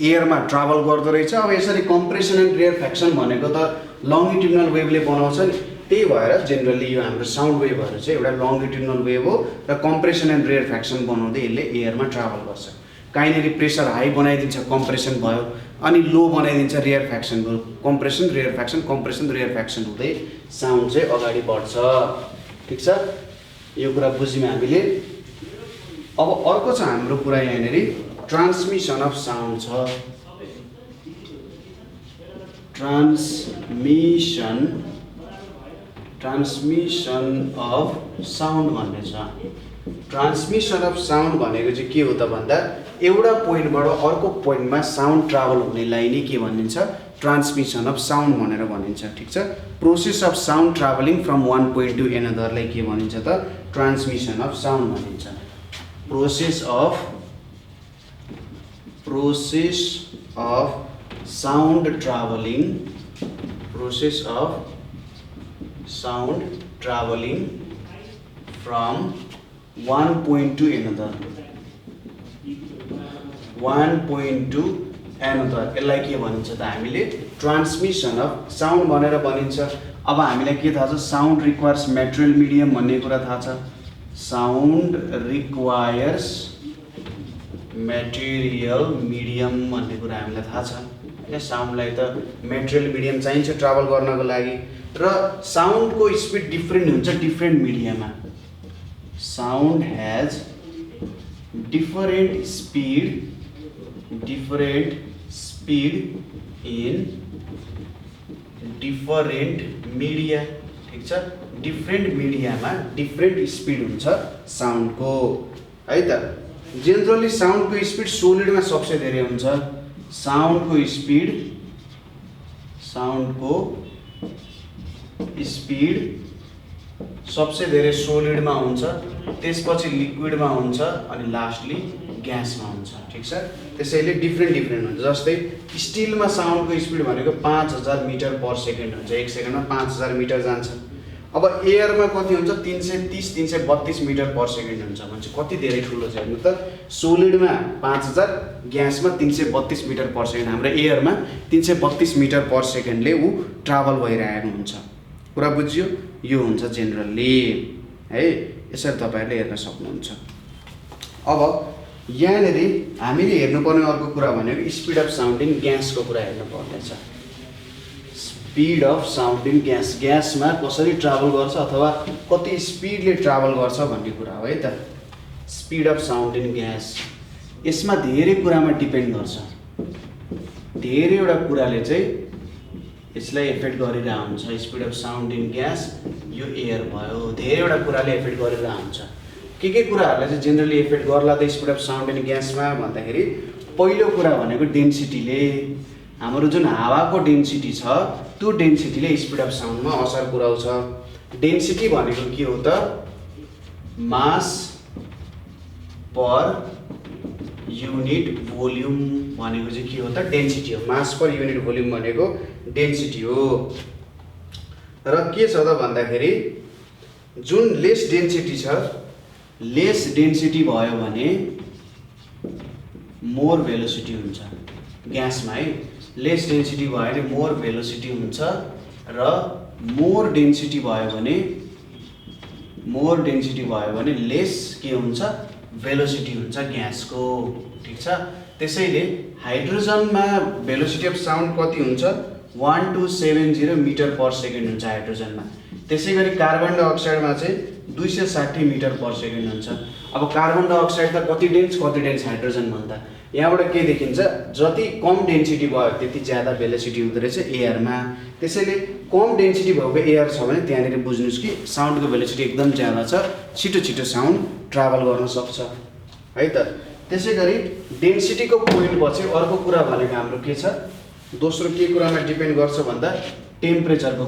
एयरमा ट्राभल गर्दो रहेछ। अब यसरी कम्प्रेसन एन्ड रेयरफ्याक्सन भनेको त लङ्गिट्युडनल वेभले बनाउँछ नि, त्यही भएर जेनरली यो हाम्रो साउन्ड वेभहरू चाहिँ एउटा लङ्गिट्युडनल वेभ हो र कम्प्रेसन एन्ड रेयरफ्याक्सन बनाउँदै यसले एयरमा ट्राभल गर्छ। कहीँनिर प्रेसर हाई बनाइदिन्छ कम्प्रेसन भयो, अनि लो बनाइदिन्छ रेयरफ्याक्सन भयो, कम्प्रेसन रेयरफ्याक्सन हुँदै साउन्ड चाहिँ अगाडि बढ्छ। ठिक छ, यो कुरा बुझ्यौँ हामीले। अब अर्को छ हाम्रो कुरा यहाँनिर ट्रान्समिसन अफ साउन्ड छ। ट्रान्समिसन अफ साउन्ड भन्ने छ। ट्रान्समिसन अफ साउन्ड भनेको चाहिँ के हो त भन्दा एउटा पोइन्टबाट अर्को पोइन्टमा साउन्ड ट्राभल हुनेलाई नै के भनिन्छ, ट्रान्समिसन अफ साउन्ड भनेर भनिन्छ। ठिक छ, process of sound travelling from one point to एनदरलाई के भनिन्छ त, ट्रान्समिसन अफ साउन्ड भनिन्छ। Process of sound travelling from one point to another, यसलाई के भनिन्छ त हामीले ट्रान्समिसन अफ साउन्ड भनेर भनिन्छ। अब हामीलाई के थाहा छ, साउन्ड रिक्वायर्स मेटेरियल मिडियम भन्ने कुरा थाहा छ। साउन्ड रिक्वायर्स मेटेरियल मिडियम भन्ने कुरा हामीलाई थाहा छ होइन। साउन्डलाई त मेटेरियल मिडियम चाहिन्छ ट्राभल गर्नको लागि, र साउन्डको स्पिड डिफ्रेन्ट हुन्छ डिफ्रेन्ट मिडियममा। Sound has different speed in different media. ठिक छ, डिफ्रेन्ट मिडियामा डिफ्रेन्ट स्पिड हुन्छ साउन्डको है त। जेनरली साउन्डको स्पिड सोलिडमा सबसे धेरै हुन्छ। साउन्डको स्पिड सबसे धेरै सोलिडमा हुन्छ, त्यसपछि लिक्विडमा हुन्छ, अनि लास्टली ग्यासमा हुन्छ। ठिक छ, त्यसैले डिफ्रेन्ट हुन्छ। जस्तै स्टिलमा साउन्डको स्पिड भनेको 5000 मिटर पर सेकेन्ड हुन्छ, 1 सेकेन्डमा 5000 मिटर जान्छ। अब एयरमा कति हुन्छ, 330-332 मिटर पर सेकेन्ड हुन्छ भने चाहिँ कति धेरै ठुलो छ हेर्नु त। सोलिडमा 5000, ग्यासमा 332 मिटर पर सेकेन्ड। हाम्रो एयरमा 332 मिटर पर सेकेन्डले ऊ ट्राभल भइरहेको हुन्छ। कुरा बुझ्यो, यो हुन्छ जेनरली है। यसरी तपाईँहरूले हेर्न सक्नुहुन्छ। अब यहाँनिर हामीले हेर्नुपर्ने अर्को कुरा भनेको स्पिड अफ साउन्ड इन ग्यासको कुरा हेर्नुपर्नेछ। स्पिड अफ साउन्ड इन ग्यासमा कसरी ट्राभल गर्छ अथवा कति स्पिडले ट्राभल गर्छ भन्ने कुरा हो है त। Speed of sound in gas यसमा धेरै कुरामा डिपेन्ड गर्छ। धेरैवटा कुराले चाहिँ यसलाई एफेक्ट गरिरहेको हुन्छ। Speed of sound in gas यो एयर भयो, धेरैवटा कुराले एफेक्ट गरिरहेको हुन्छ। के कुराहरूले चाहिँ जेनरली एफेक्ट गर्ला त स्पिड अफ साउन्ड इन ग्यासमा भन्दाखेरि पहिलो कुरा भनेको डेन्सिटीले। हाम्रो जुन हावाको डेन्सिटी छ त्यो डेन्सिटीले स्पिड अफ साउन्डमा असर पुर्याउँछ। डेन्सिटी भनेको के हो त, मास पर युनिट भोल्युम भनेको चाहिँ के हो त, डेन्सिटी हो। मास पर युनिट भोल्युम भनेको डेन्सिटी हो। र के छ त भन्दाखेरि जुन लेस डेन्सिटी छ, लेस डेन्सिटी भयो भने मोर भेलोसिटी हुन्छ ग्यासमा है। लेस डेन्सिटी भयो भने मोर भेलोसिटी हुन्छ, र मोर डेन्सिटी भयो भने लेस के हुन्छ, भेलोसिटी हुन्छ ग्यासको। ठिक छ, त्यसैले हाइड्रोजनमा भेलोसिटी अफ साउन्ड कति हुन्छ, 1270 मिटर पर सेकेन्ड हुन्छ हाइड्रोजनमा। त्यसै गरी कार्बन डाइअक्साइडमा चाहिँ 260 मिटर पर सेकेन्ड हुन्छ। अब कार्बन डाइअक्साइड त कति डेन्स हाइड्रोजन भन्दा, यहाँबाट के देखिन्छ, जति कम डेन्सिटी भयो त्यति ज्यादा भेलोसिटी हुँदो रहेछ एयरमा। त्यसैले कम डेन्सिटी भएको एयर छ भने त्यहाँनिर बुझ्नुहोस् कि साउन्डको भेलोसिटी एकदम ज्यादा छ, छिटो साउन्ड ट्राभल गर्न सक्छ है त। त्यसै गरी डेन्सिटीको पोइन्ट पछि अर्को कुरा भनेको हाम्रो के छ, दोस्रो के कुरामा डिपेन्ड गर्छ भन्दा टेम्परेचरको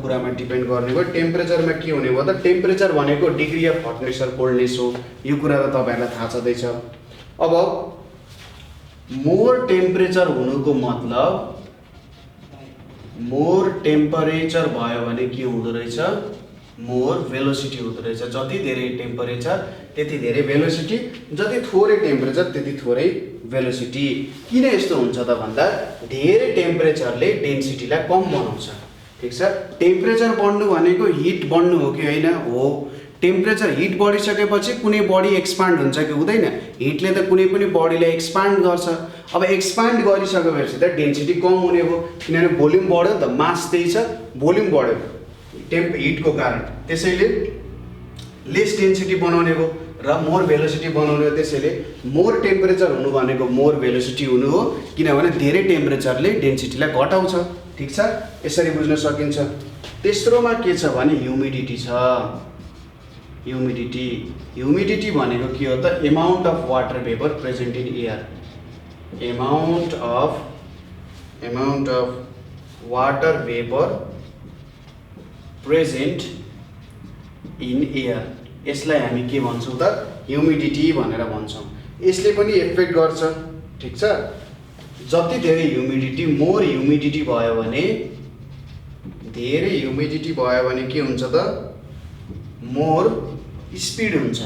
कुरामा डिपेन्ड गर्ने भयो। टेम्परेचरमा के हुने भयो त, टेम्परेचर भनेको डिग्री अफ हटनेस र कोल्डनेस हो। यो कुरा त तपाईँहरूलाई थाहा छँदैछ। अब मोर टेम्परेचर हुनुको मतलब, मोर टेम्परेचर भयो भने के हुँदो रहेछ, मोर भेलोसिटी हुँदो रहेछ। जति धेरै टेम्परेचर त्यति धेरै भेलोसिटी, जति थोरै टेम्परेचर त्यति थोरै भेलोसिटी। किन यस्तो हुन्छ त भन्दा धेरै टेम्परेचरले डेन्सिटीलाई कम बनाउँछ। ठिक छ, टेम्परेचर बढ्नु भनेको हिट बढ्नु हो कि होइन? हो। टेम्परेचर हिट बढिसकेपछि कुनै बडी एक्सपान्ड हुन्छ कि हुँदैन? हिटले त कुनै पनि बडीलाई एक्सपान्ड गर्छ। अब एक्सपान्ड गरिसकेपछि त डेन्सिटी कम हुने भयो, किनभने भोल्युम बढ्यो नि त, मास त्यही छ, भोल्युम बढ्यो हिटको कारण। त्यसैले लेस डेन्सिटी बनाउने भयो र मोर भेलोसिटी बनाउने हो। त्यसैले मोर टेम्परेचर हुनु भनेको मोर भेलोसिटी हुनु हो, किनभने धेरै टेम्परेचरले डेन्सिटीलाई घटाउँछ। ठिक छ, यसरी बुझ्न सकिन्छ। तेस्रोमा के छ भने ह्युमिडिटी छ। ह्युमिडिटी भनेको के हो त? Amount of water vapour present in air. Amount of water vapour present in air, यसलाई हामी के भन्छौँ त? ह्युमिडिटी भनेर भन्छौँ। यसले पनि इफेक्ट गर्छ। ठिक छ, जति धेरै ह्युमिडिटी, मोर ह्युमिडिटी भयो भने, धेरै ह्युमिडिटी भयो भने के हुन्छ त? मोर स्पिड हुन्छ।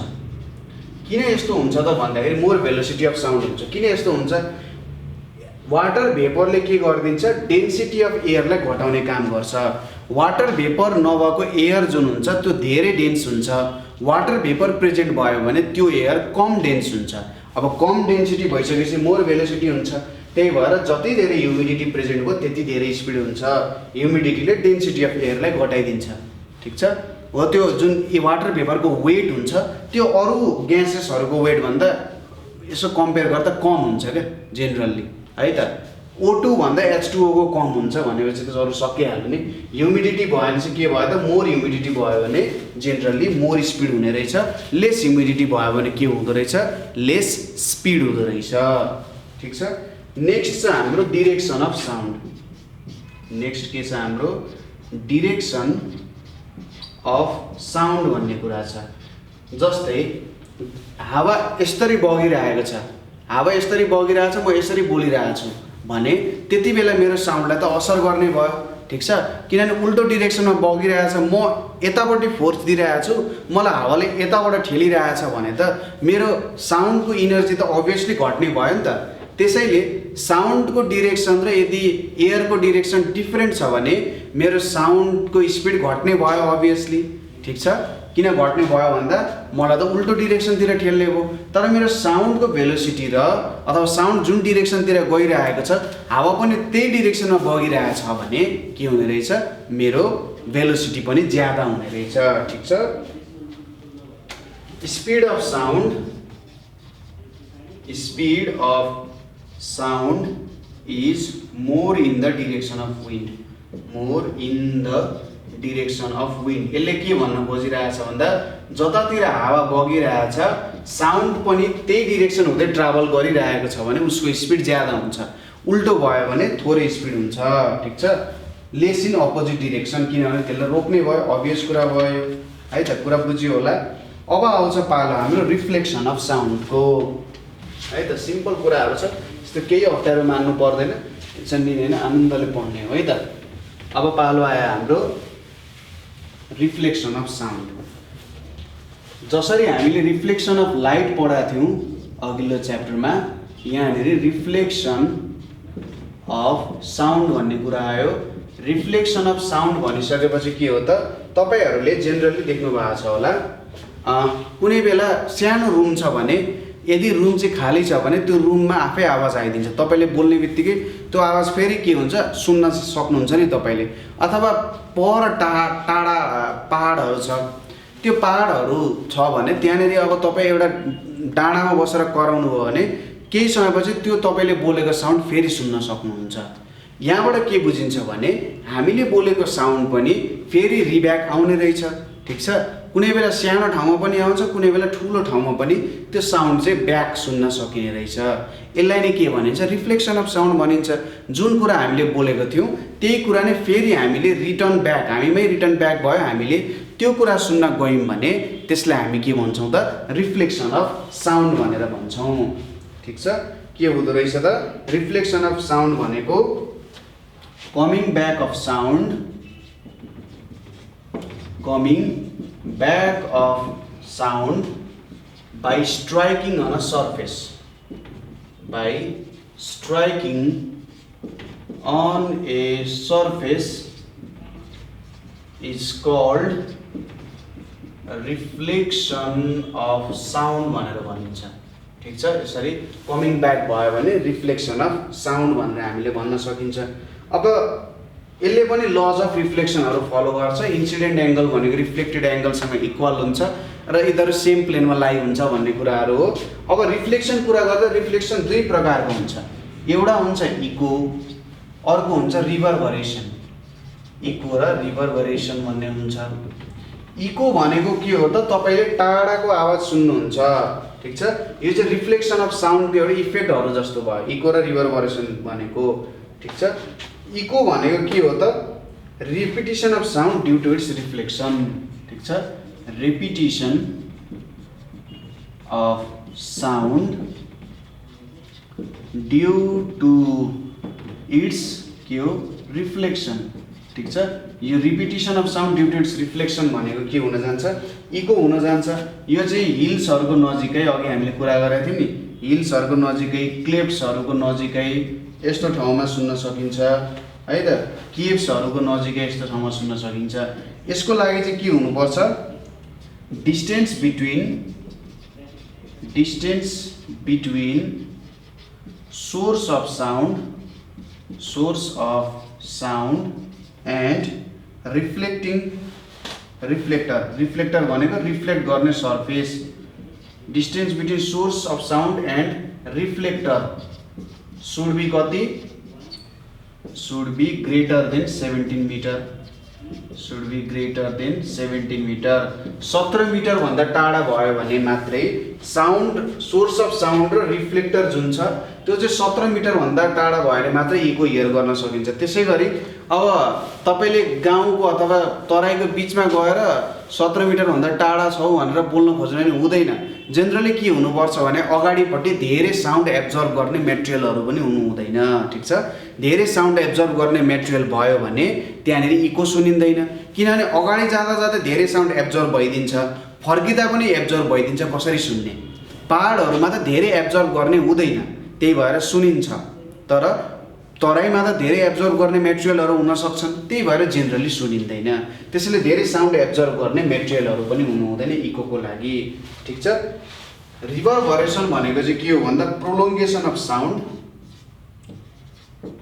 किन यस्तो हुन्छ त भन्दाखेरि मोर भेलोसिटी अफ साउन्ड हुन्छ। किन यस्तो हुन्छ? वाटर भेपरले के गरिदिन्छ? डेन्सिटी अफ एयरलाई घटाउने काम गर्छ। वाटर भेपर नभएको एयर जुन हुन्छ त्यो धेरै डेन्स हुन्छ। वाटर भेपर प्रेजेन्ट भयो भने त्यो एयर कम डेन्स हुन्छ। अब कम डेन्सिटी भइसकेपछि मोर भेलोसिटी हुन्छ। त्यही भएर जति धेरै ह्युमिडिटी प्रेजेन्ट भयो त्यति धेरै स्पिड हुन्छ। ह्युमिडिटीले डेन्सिटी अफ एयरलाई घटाइदिन्छ। ठिक छ, हो। त्यो जुन वाटर भेपरको वेट हुन्छ त्यो अरू ग्यासेसहरूको वेटभन्दा यसो कम्पेयर गर्दा कम हुन्छ क्या जेनरली, है त। O2 भन्दा H2O को कम हुन्छ भनेपछि त अरू सकिहाल्यो नि। ह्युमिडिटी भयो भने चाहिँ के भयो त? मोर ह्युमिडिटी भयो भने जेनरली मोर स्पिड हुने रहेछ। लेस ह्युमिडिटी भयो भने के हुँदो रहेछ? लेस स्पिड हुँदो रहेछ। ठिक छ, नेक्स्ट छ हाम्रो डिरेक्सन अफ साउन्ड। नेक्स्ट के छ हाम्रो? डिरेक्सन अफ साउन्ड भन्ने कुरा छ। जस्तै हावा यसरी बगिरहेको छ, हावा यसरी बगिरहेको छ, म यसरी बोलिरहेको छु भने त्यति बेला मेरो साउन्डलाई त असर गर्ने भयो। ठिक छ, किनभने उल्टो डिरेक्सनमा बगिरहेको छ, म यतापट्टि फोर्स दिइरहेको छु, मलाई हावाले यताबाट ठेलिरहेको छ भने त मेरो साउन्डको इनर्जी त अभियसली घट्ने भयो नि त। त्यसैले साउन्डको डिरेक्सन र यदि एयरको डिरेक्सन डिफ्रेन्ट छ भने मेरो साउन्डको स्पिड घट्ने भयो अभियसली। ठिक छ, किन घट्ने भयो भन्दा मलाई त उल्टो डिरेक्सनतिर ठेल्ने भयो। तर मेरो साउन्डको भेलोसिटी र अथवा साउन्ड जुन डिरेक्सनतिर गइरहेको छ हावा पनि त्यही डिरेक्सनमा बगिरहेको छ भने के हुने रहेछ? मेरो भेलोसिटी पनि ज्यादा हुने रहेछ। ठिक छ, speed of sound is more in the direction of wind. More in the direction of wind. यसले के भन्न खोजिरहेछ भन्दा जतातिर हावा बगिरहेछ साउन्ड पनि त्यही डिरेक्सन हुँदै ट्राभल गरिरहेको छ भने उसको स्पिड ज्यादा हुन्छ। उल्टो भयो भने थोरै स्पिड हुन्छ। ठिक छ, लेस इन अपोजिट डिरेक्सन, किनभने त्यसलाई रोक्ने भयो, अभियस कुरा भयो, है त। कुरा बुझ्यो होला। अब आउँछ पालो हाम्रो रिफ्लेक्सन अफ साउन्डको, है त। सिम्पल कुराहरू छ, यस्तो केही अप्ठ्यारो मान्नु पर्दैन, टेन्सन लिने होइन, आनन्दले पढ्ने हो, है त। अब पालो आयो हाम्रो रिफ्लेक्सन अफ साउन्ड। जसरी हामीले रिफ्लेक्सन अफ लाइट पढाएको थियौँ अघिल्लो च्याप्टरमा, यहाँनिर रिफ्लेक्सन अफ साउन्ड भन्ने कुरा आयो। रिफ्लेक्सन अफ साउन्ड भनिसकेपछि के हो त? तपाईँहरूले जेनरली देख्नु भएको छ होला, कुनै बेला सानो रुम छ भने यदि रुम चाहिँ खाली छ भने त्यो रुममा आफै आवाज आइदिन्छ। तपाईँले बोल्ने बित्तिकै त्यो आवाज फेरि के हुन्छ? सुन्न सक्नुहुन्छ नि तपाईँले। अथवा पर टाढा पहाडहरू छ, त्यो पहाडहरू छ भने त्यहाँनिर अब तपाईँ एउटा डाँडामा बसेर कराउनु भयो भने केही समयपछि त्यो तपाईँले बोलेको साउन्ड फेरि सुन्न सक्नुहुन्छ। यहाँबाट के बुझिन्छ भने हामीले बोलेको साउन्ड पनि फेरि रिब्याक आउने रहेछ। ठिक छ, कुनै बेला सानो ठाउँमा पनि आउँछ, कुनै बेला ठुलो ठाउँमा पनि त्यो साउन्ड चाहिँ ब्याक सुन्न सकिने रहेछ। यसलाई नै के भनिन्छ? रिफ्लेक्सन अफ साउन्ड भनिन्छ। जुन कुरा हामीले बोलेको थियौँ त्यही कुरा नै फेरि हामीले रिटर्न ब्याक, हामीमै रिटर्न ब्याक भयो, हामीले त्यो कुरा सुन्न गयौँ भने त्यसलाई हामी के भन्छौँ त? रिफ्लेक्सन अफ साउन्ड भनेर भन्छौँ। ठिक छ, के हुँदो रहेछ त? रिफ्लेक्सन अफ साउन्ड भनेको coming back of sound coming back of sound by striking on a surface. By striking on a surface is called reflection of sound भनेर भनिन्छ। ठीक छ, यसरी कमिङ ब्याक भयो भने रिफ्लेक्सन अफ साउन्ड भनेर हामीले भन्न सकिन्छ। अब यसले पनि लज अफ रिफ्लेक्सनहरू फलो गर्छ। इन्सिडेन्ट एङ्गल भनेको रिफ्लेक्टेड एङ्गलसँग इक्वल हुन्छ र यिनीहरू सेम प्लेनमा लाइ हुन्छ भन्ने कुराहरू हो। अब रिफ्लेक्सन कुरा गर्दा रिफ्लेक्सन दुई प्रकारको हुन्छ, एउटा हुन्छ इको, अर्को हुन्छ रिभर्बरेसन। इको र रिभर्बरेसन भन्ने हुन्छ। इको भनेको के हो त, तपाईँले टाढाको आवाज सुन्नुहुन्छ। ठीक छ, यो चाहिँ रिफ्लेक्सन अफ साउन्डको एउटा इफेक्टहरू जस्तो भयो इको र रिभर्बरेसन भनेको। ठीक छ, इको भनेको के हो त, repetition of sound due to its reflection. ठीक छ, repetition of sound due to its के हो, रिफ्लेक्सन। ठीक छ, यो repetition of sound due to its reflection भनेको के हुन जान्छ, इको हुन जान्छ। यो चाहिँ हिल्सहरूको नजिकै, अघि हामीले कुरा गरेका थियौँ नि, हिल्सहरूको नजिकै, क्लेफ्ट्सहरूको नजिकै यस्तो ठाउँमा सुन्न सकिन्छ है त, केव्सहरूको नजिकै यस्तो ठाउँमा सुन्न सकिन्छ। यसको लागि चाहिँ के हुनुपर्छ, distance between source of sound and reflector भनेको रिफ्लेक्ट गर्ने surface. Distance between source of sound and reflector should be कति, should be greater than 17 meter, should be greater than 17 meter। 17 metre भन्दा टाढा भयो भने मात्रै साउन्ड, सोर्स अफ साउन्ड र reflector जुन छ त्यो चाहिँ 17 मिटर भन्दा टाढा भयो भने मात्रै इको हियर गर्न सकिन्छ। त्यसै गरी अब तपाईले गाउँको अथवा तराईको बिचमा गएर 17 मिटर भन्दा टाढा छौ भनेर बोल्न खोज्नु नि हुँदैन। जेनरली के हुनुपर्छ भने अगाडिपट्टि धेरै साउन्ड एब्जर्भ गर्ने मेटेरियलहरू पनि हुनु हुँदैन। ठीक छ, धेरै साउन्ड एब्जर्भ गर्ने मेटेरियल भयो भने त्यहाँनिर इको सुनिँदैन, किनभने अगाडि जाँदा जाँदै धेरै साउन्ड एब्जर्भ भइदिन्छ, फर्किँदा पनि एब्जर्भ भइदिन्छ। कसरी सुन्ने, पहाडहरूमा त धेरै एब्जर्भ गर्ने हुँदैन, त्यही भएर सुनिन्छ। तर तराईमा त धेरै एब्जर्भ गर्ने मेटेरियलहरू हुन सक्छन्, त्यही भएर जेनरली सुनिँदैन। त्यसैले धेरै साउन्ड एब्जर्भ गर्ने मेटेरियलहरू पनि हुनु हुँदैन इकोको लागि। ठीक छ, रिभर्बरेसन भनेको चाहिँ के हो भन्दा prolongation of sound,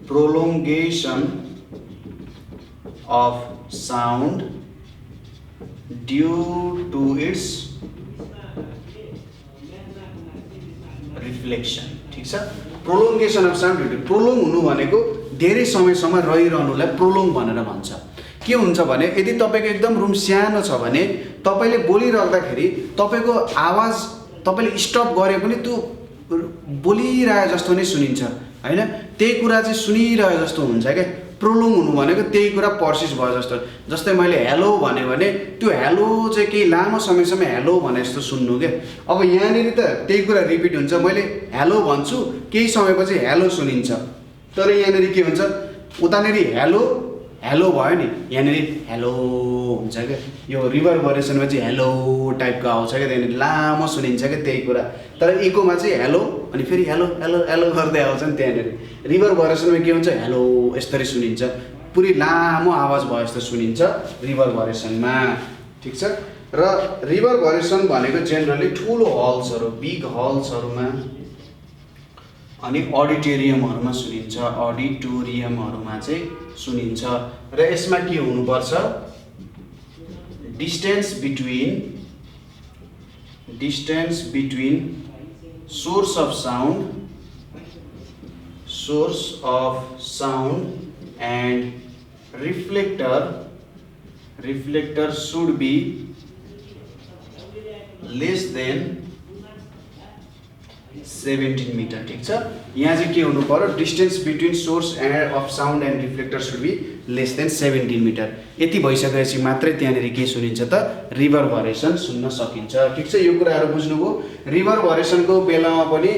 prolongation of sound due to its reflection. ठीक छ, prolongation of sound due to, prolong हुनु भनेको धेरै समयसम्म रहिरहनुलाई प्रोलोङ भनेर भन्छ। के हुन्छ भने यदि तपाईँको एकदम रुम सानो छ भने तपाईँले बोलिराख्दाखेरि तपाईँको आवाज तपाईँले स्टप गरे पनि त्यो बोलिरहे जस्तो नै सुनिन्छ हैन, त्यही कुरा चाहिँ सुनिरहे जस्तो हुन्छ क्या। प्रोलोङ हुनु भनेको त्यही कुरा पर्सिस भयो जस्तो। जस्तै मैले हेलो भने त्यो हेलो चाहिँ केही लामो समयसम्म हेलो भने जस्तो सुन्नु क्या। अब यहाँनिर त त्यही कुरा रिपिट हुन्छ, मैले हेलो भन्छु केही समयपछि हेलो सुनिन्छ, तर यहाँनिर के हुन्छ, उतानिर हेलो हेलो भयो नि, यहाँनिर हेलो हुन्छ क्या। यो रिभर्बरेसनमा चाहिँ हेलो टाइपको आउँछ क्या, त्यहाँनिर लामो सुनिन्छ क्या त्यही कुरा। तर इकोमा चाहिँ हेलो अनि फेरि हेलो हेलो हेलो गर्दै आउँछ नि, त्यहाँनिर रिभर्बरेसनमा के हुन्छ, हेलो यसरी सुनिन्छ, पुरै लामो आवाज भयो जस्तो सुनिन्छ रिभर्बरेसनमा। ठिक छ, र रिभर्बरेसन भनेको जेनरली ठुलो हल्सहरू, बिग हल्सहरूमा अनि अडिटोरियमहरूमा सुनिन्छ, अडिटोरियमहरूमा चाहिँ सुनिन्छ। र यसमा के हुनुपर्छ, distance between source of sound and reflector should be less than 17 metre. ठीक छ, यहाँ चाहिँ के हुनु पर्यो, distance between source of sound and reflector should be less than 17 metre. यति भइसकेपछि मात्रै त्यहाँनिर के सुनिन्छ त, रिभर्बरेसन सुन्न सकिन्छ। ठिक छ, यो कुराहरू बुझ्नुभयो। रिभर्बरेसनको बेलामा पनि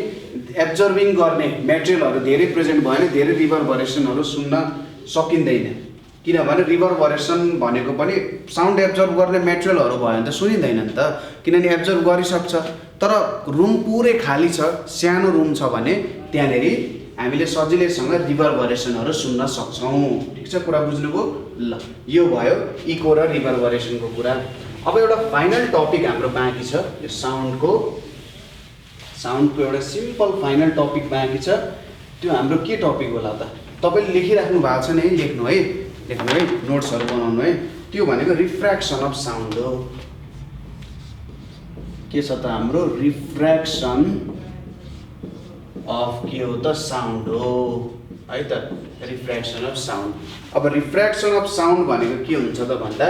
एब्जर्भिङ गर्ने मेटेरियलहरू धेरै प्रेजेन्ट भयो भने धेरै रिभर्बरेसनहरू सुन्न सकिँदैन, किनभने रिभरबरेसन भनेको पनि साउन्ड एब्जर्भ गर्ने मेटेरियलहरू भयो भने त सुनिँदैन नि त, किनभने एब्जर्भ गरिसक्छ। तर रुम पुरै खाली छ, सानो रुम छ भने त्यहाँनिर हामीले सजिलैसँग रिभरबरेसनहरू सुन्न सक्छौँ। ठिक छ, कुरा बुझ्नुभयो? ल, यो भयो इको र रिभरबरेसनको कुरा। अब एउटा फाइनल टपिक हाम्रो बाँकी छ, यो साउन्डको एउटा सिम्पल फाइनल टपिक बाँकी छ। त्यो हाम्रो के टपिक होला त? तपाईँले लेखिराख्नु भएको छ नि, लेख्नु है, नोट्सहरू बनाउनु है। त्यो भनेको रिफ्र्याक्सन अफ साउन्ड हो। के छ त हाम्रो? रिफ्र्याक्सन अफ के हो त? साउन्ड हो है त, रिफ्र्याक्सन अफ साउन्ड। अब रिफ्र्याक्सन अफ साउन्ड भनेको के हुन्छ त भन्दा,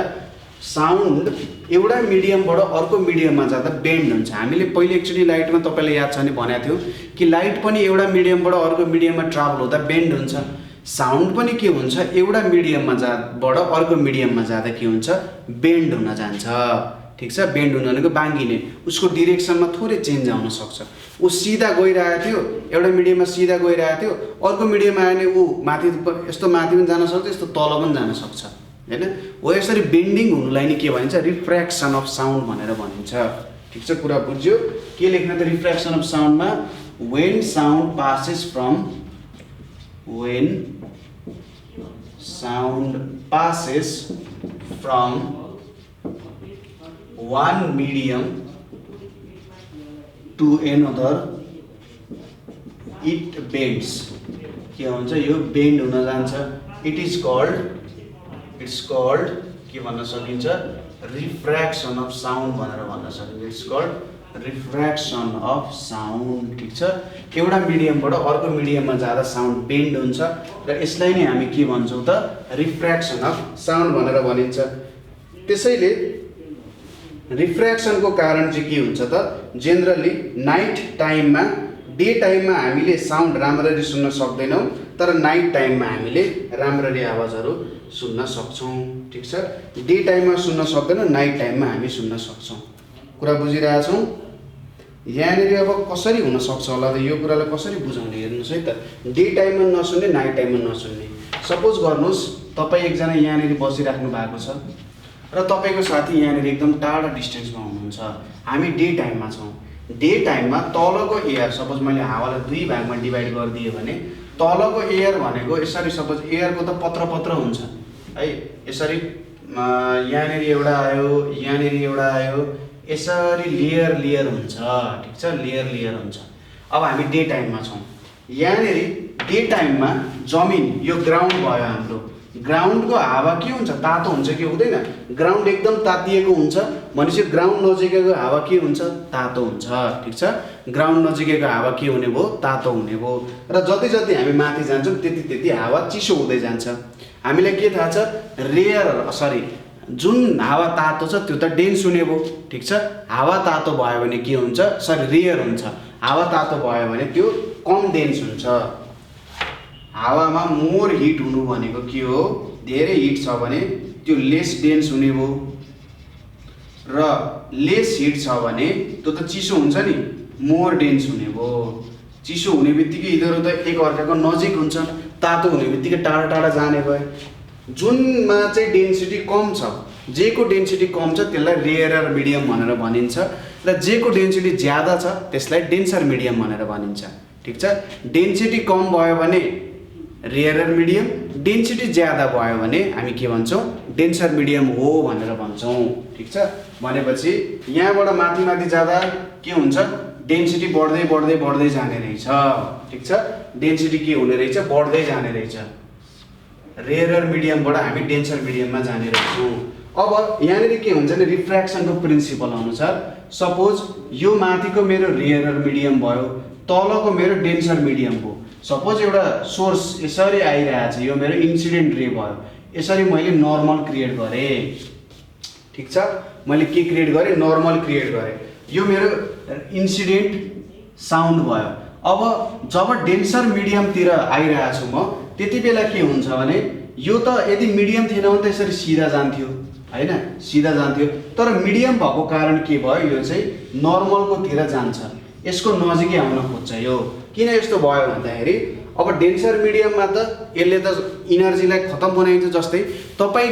साउन्ड एउटा मिडियमबाट अर्को मिडियममा जाँदा बेन्ड हुन्छ। हामीले पहिले एकचोटि लाइटमा तपाईँलाई याद छ भने भनेको थियो कि लाइट पनि एउटा मिडियमबाट अर्को मिडियममा ट्राभल हुँदा बेन्ड हुन्छ। साउन्ड पनि के हुन्छ, एउटा मिडियममा बाट अर्को मिडियममा जाँदा के हुन्छ? बेन्ड हुन जान्छ। ठिक छ, बेन्ड हुनु भनेको बाङ्गिने, उसको डिरेक्सनमा थोरै चेन्ज आउन सक्छ। ऊ सिधा गइरहेको थियो, एउटा मिडियममा सिधा गइरहेको थियो, अर्को मिडियममा आयो भने ऊ माथि, यस्तो माथि पनि जान सक्छ, यस्तो तल पनि जान सक्छ, हैन? हो यसरी बेन्डिङ हुनुलाई नि के भनिन्छ? रिफ्र्याक्सन अफ साउन्ड भनेर भनिन्छ। ठिक छ, कुरा बुझ्यो? के लेख्न त रिफ्र्याक्सन अफ साउन्डमा? when sound passes from one medium to another it bends। के हुन्छ? यो बेन्ड हुन जान्छ। it's called के भन्न सकिन्छ? रिफ्र्याक्सन अफ साउन्ड भनेर भन्न सकिन्छ। It's called refraction of sound. ठिक छ, एउटा मिडियमबाट अर्को मिडियममा जाँदा साउन्ड बेन्ड हुन्छ र यसलाई नै हामी के भन्छौँ त? रिफ्र्याक्सन अफ साउन्ड भनेर भनिन्छ। त्यसैले रिफ्र्याक्सनको कारण चाहिँ के हुन्छ त? जेनरली नाइट टाइममा, डे टाइममा हामीले साउन्ड राम्ररी सुन्न सक्दैनौँ, तर नाइट टाइममा हामीले राम्ररी आवाजहरू सुन्न सक्छौँ। ठिक छ, डे टाइममा सुन्न सक्दैनौँ, नाइट टाइममा हामी सुन्न सक्छौँ। कुरा बुझिरहेछौँ? यहाँनिर अब कसरी हुनसक्छ होला त? यो कुरालाई कसरी बुझाउने हेर्नुहोस् है त। डे टाइममा नसुन्ने, नाइट टाइममा नसुन्ने। सपोज गर्नुहोस् तपाईँ एकजना यहाँनिर बसिराख्नु भएको छ र तपाईँको साथी यहाँनिर एकदम टाढा डिस्टेन्समा हुनुहुन्छ। हामी डे टाइममा छौँ। डे टाइममा तलको एयर, सपोज मैले हावालाई दुई भागमा डिभाइड गरिदिएँ भने तलको एयर भनेको यसरी, सपोज एयरको त पत्र हुन्छ है, यसरी यहाँनिर एउटा आयो, यहाँनिर एउटा आयो, यसरी लेयर हुन्छ। ठिक छ, लेयर हुन्छ। अब हामी डे टाइममा छौँ। यहाँनिर डे टाइममा जमिन, यो ग्राउन्ड भयो हाम्रो। ग्राउन्डको हावा के हुन्छ? तातो हुन्छ कि हुँदैन? ग्राउन्ड एकदम तातिएको हुन्छ भनेपछि ग्राउन्ड नजिकैको हावा के हुन्छ? तातो हुन्छ। ठिक छ, ग्राउन्ड नजिकैको हावा के हुने भयो? तातो हुने भयो। र जति जति हामी माथि जान्छौँ त्यति हावा चिसो हुँदै जान्छ। हामीलाई के थाहा छ? जुन हावा तातो छ त्यो त डेन्स हुने भयो। ठिक छ, हावा तातो भयो भने के हुन्छ? रेयर हुन्छ। हावा तातो भयो भने त्यो कम डेन्स हुन्छ। हावामा मोर हिट हुनु भनेको के हो? धेरै हिट छ भने त्यो लेस डेन्स हुने भयो, र लेस हिट छ भने त्यो त चिसो हुन्छ नि, मोर डेन्स हुने भयो। चिसो हुने बित्तिकै यिनीहरू त एक अर्काको नजिक हुन्छ, तातो हुने बित्तिकै टाढा टाढा जाने भयो। जुनमा चाहिँ डेन्सिटी कम छ, जेको डेन्सिटी कम छ त्यसलाई रेयर मिडियम भनेर भनिन्छ, र जेको डेन्सिटी ज्यादा छ त्यसलाई डेन्सर मिडियम भनेर भनिन्छ। ठिक छ, डेन्सिटी कम भयो भने रेयर मिडियम, डेन्सिटी ज्यादा भयो भने हामी के भन्छौँ? डेन्सर मिडियम हो भनेर भन्छौँ। ठिक छ, भनेपछि यहाँबाट माथि माथि जाँदा के हुन्छ? डेन्सिटी बढ्दै जाने रहेछ। ठिक छ, डेन्सिटी के हुने रहेछ? बढ्दै जाने रहेछ। रेयर मिडियमबाट हामी डेन्सर मिडियममा जाने रहेछौँ। अब यहाँनिर के हुन्छ भने रिफ्र्याक्सनको प्रिन्सिपल अनुसार सपोज यो माथिको मेरो रेयर मिडियम भयो, तलको मेरो डेन्सर मिडियम भयो। सपोज एउटा सोर्स यसरी आइरहेछ, यो मेरो इन्सिडेन्ट रे भयो, यसरी मैले नर्मल क्रिएट गरेँ। ठिक छ, मैले के क्रिएट गरेँ? नर्मल क्रिएट गरेँ। यो मेरो इन्सिडेन्ट साउन्ड भयो। अब जब डेन्सर मिडियमतिर आइरहेछु म, त्यति बेला के हुन्छ भने यो त यदि मिडियम थिएन भने त यसरी सिधा जान्थ्यो हैन, सिधा जान्थ्यो। तर मिडियम भएको कारण के भयो? यो चाहिँ नर्मलकोतिर जान्छ, यसको नजिकै आउन खोज्छ। यो किन यस्तो भयो भन्दाखेरि अब डेन्सर मिडियममा त यसले त इनर्जीलाई खतम बनाइन्छ। जस्तै तपाईँ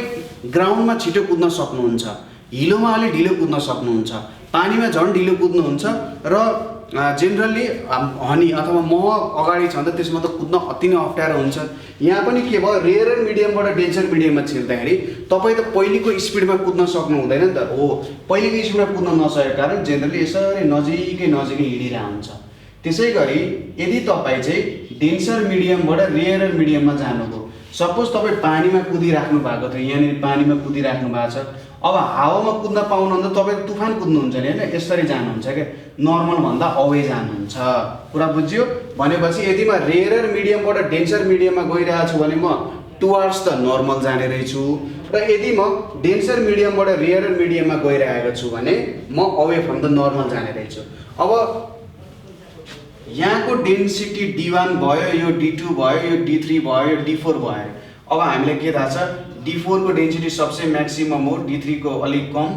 ग्राउन्डमा छिटो कुद्न सक्नुहुन्छ, हिलोमा अलि ढिलो कुद्न सक्नुहुन्छ, पानीमा झन् ढिलो कुद्नुहुन्छ र जेनरली हनी अथवा मह अगाडि छ भने त त्यसमा त कुद्न अति नै अप्ठ्यारो हुन्छ। यहाँ पनि के भयो, रेयर एन्ड मिडियमबाट डेन्सर मिडियममा छिर्दाखेरि तपाईँ त पहिलेको स्पिडमा कुद्न सक्नु हुँदैन नि त। हो, पहिलेको स्पिडमा कुद्न नसकेको कारण जेनरली यसरी नजिकै हिँडिरहेको हुन्छ। त्यसै गरी यदि तपाईँ चाहिँ डेन्सर मिडियमबाट रेयर एन्ड मिडियममा जानुभयो, सपोज तपाईँ पानीमा कुदिराख्नु भएको थियो, यहाँनिर पानीमा कुदिराख्नु भएको छ, अब हावामा कुद्न पाउनुहुन्न, तपाईँ तुफान कुद्नुहुन्छ नि होइन, यसरी जानुहुन्छ क्या, नर्मलभन्दा अवे जानुहुन्छ। कुरा बुझ्यो? भनेपछि यदि म रेयर र मिडियमबाट डेन्सर मिडियममा गइरहेको छु भने म टुवर्ड्स द नर्मल जाने रहेछु, र यदि म डेन्सर मिडियमबाट रेयर र मिडियममा गइरहेको छु भने म अवे फ्रम द नर्मल जाने रहेछु। अब यहाँको डेन्सिटी D1 भयो, यो D2 भयो, यो D3 भयो, यो D4 भयो। अब हामीलाई के थाहा छ, D4 को डेन्सिटी सबसे मैक्सिमम हो, D3 को अलिक कम,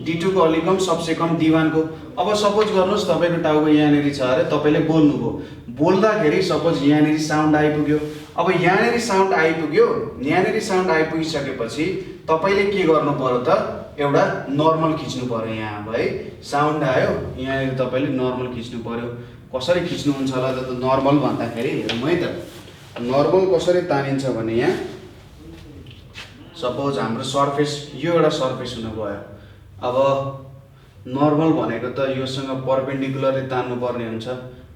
D2 को अलिक कम, सबसे कम D1 को। अब सपोज गर्नुहोस् तपाईको टाउको यहाँनिर छ अरे, तपाईले बोल्नुभयो, बोल्दाखेरि सपोज यहाँनिर साउन्ड आइपुग्यो। अब यहाँनिर साउन्ड आइपुग्यो, यहाँनिर साउन्ड आइपुगिसकेपछि तपाईले के गर्नु पर्यो त, एउटा नर्मल खिच्नु पर्यो। यहाँ अब है साउन्ड आयो, यहाँनिर तपाईले नर्मल खिच्नु पर्यो। कसरी खिच्नुहुन्छ होला त नर्मल भन्दाखेरि, हेरौँ है त नर्मल कसरी तानिन्छ भने, यहाँ सपोज हाम्रो सर्फेस यो एउटा सर्फेस हुनु भयो। अब नर्मल भनेको त योसँग परपेन्डिकुलरली तान्नु पर्ने हुन्छ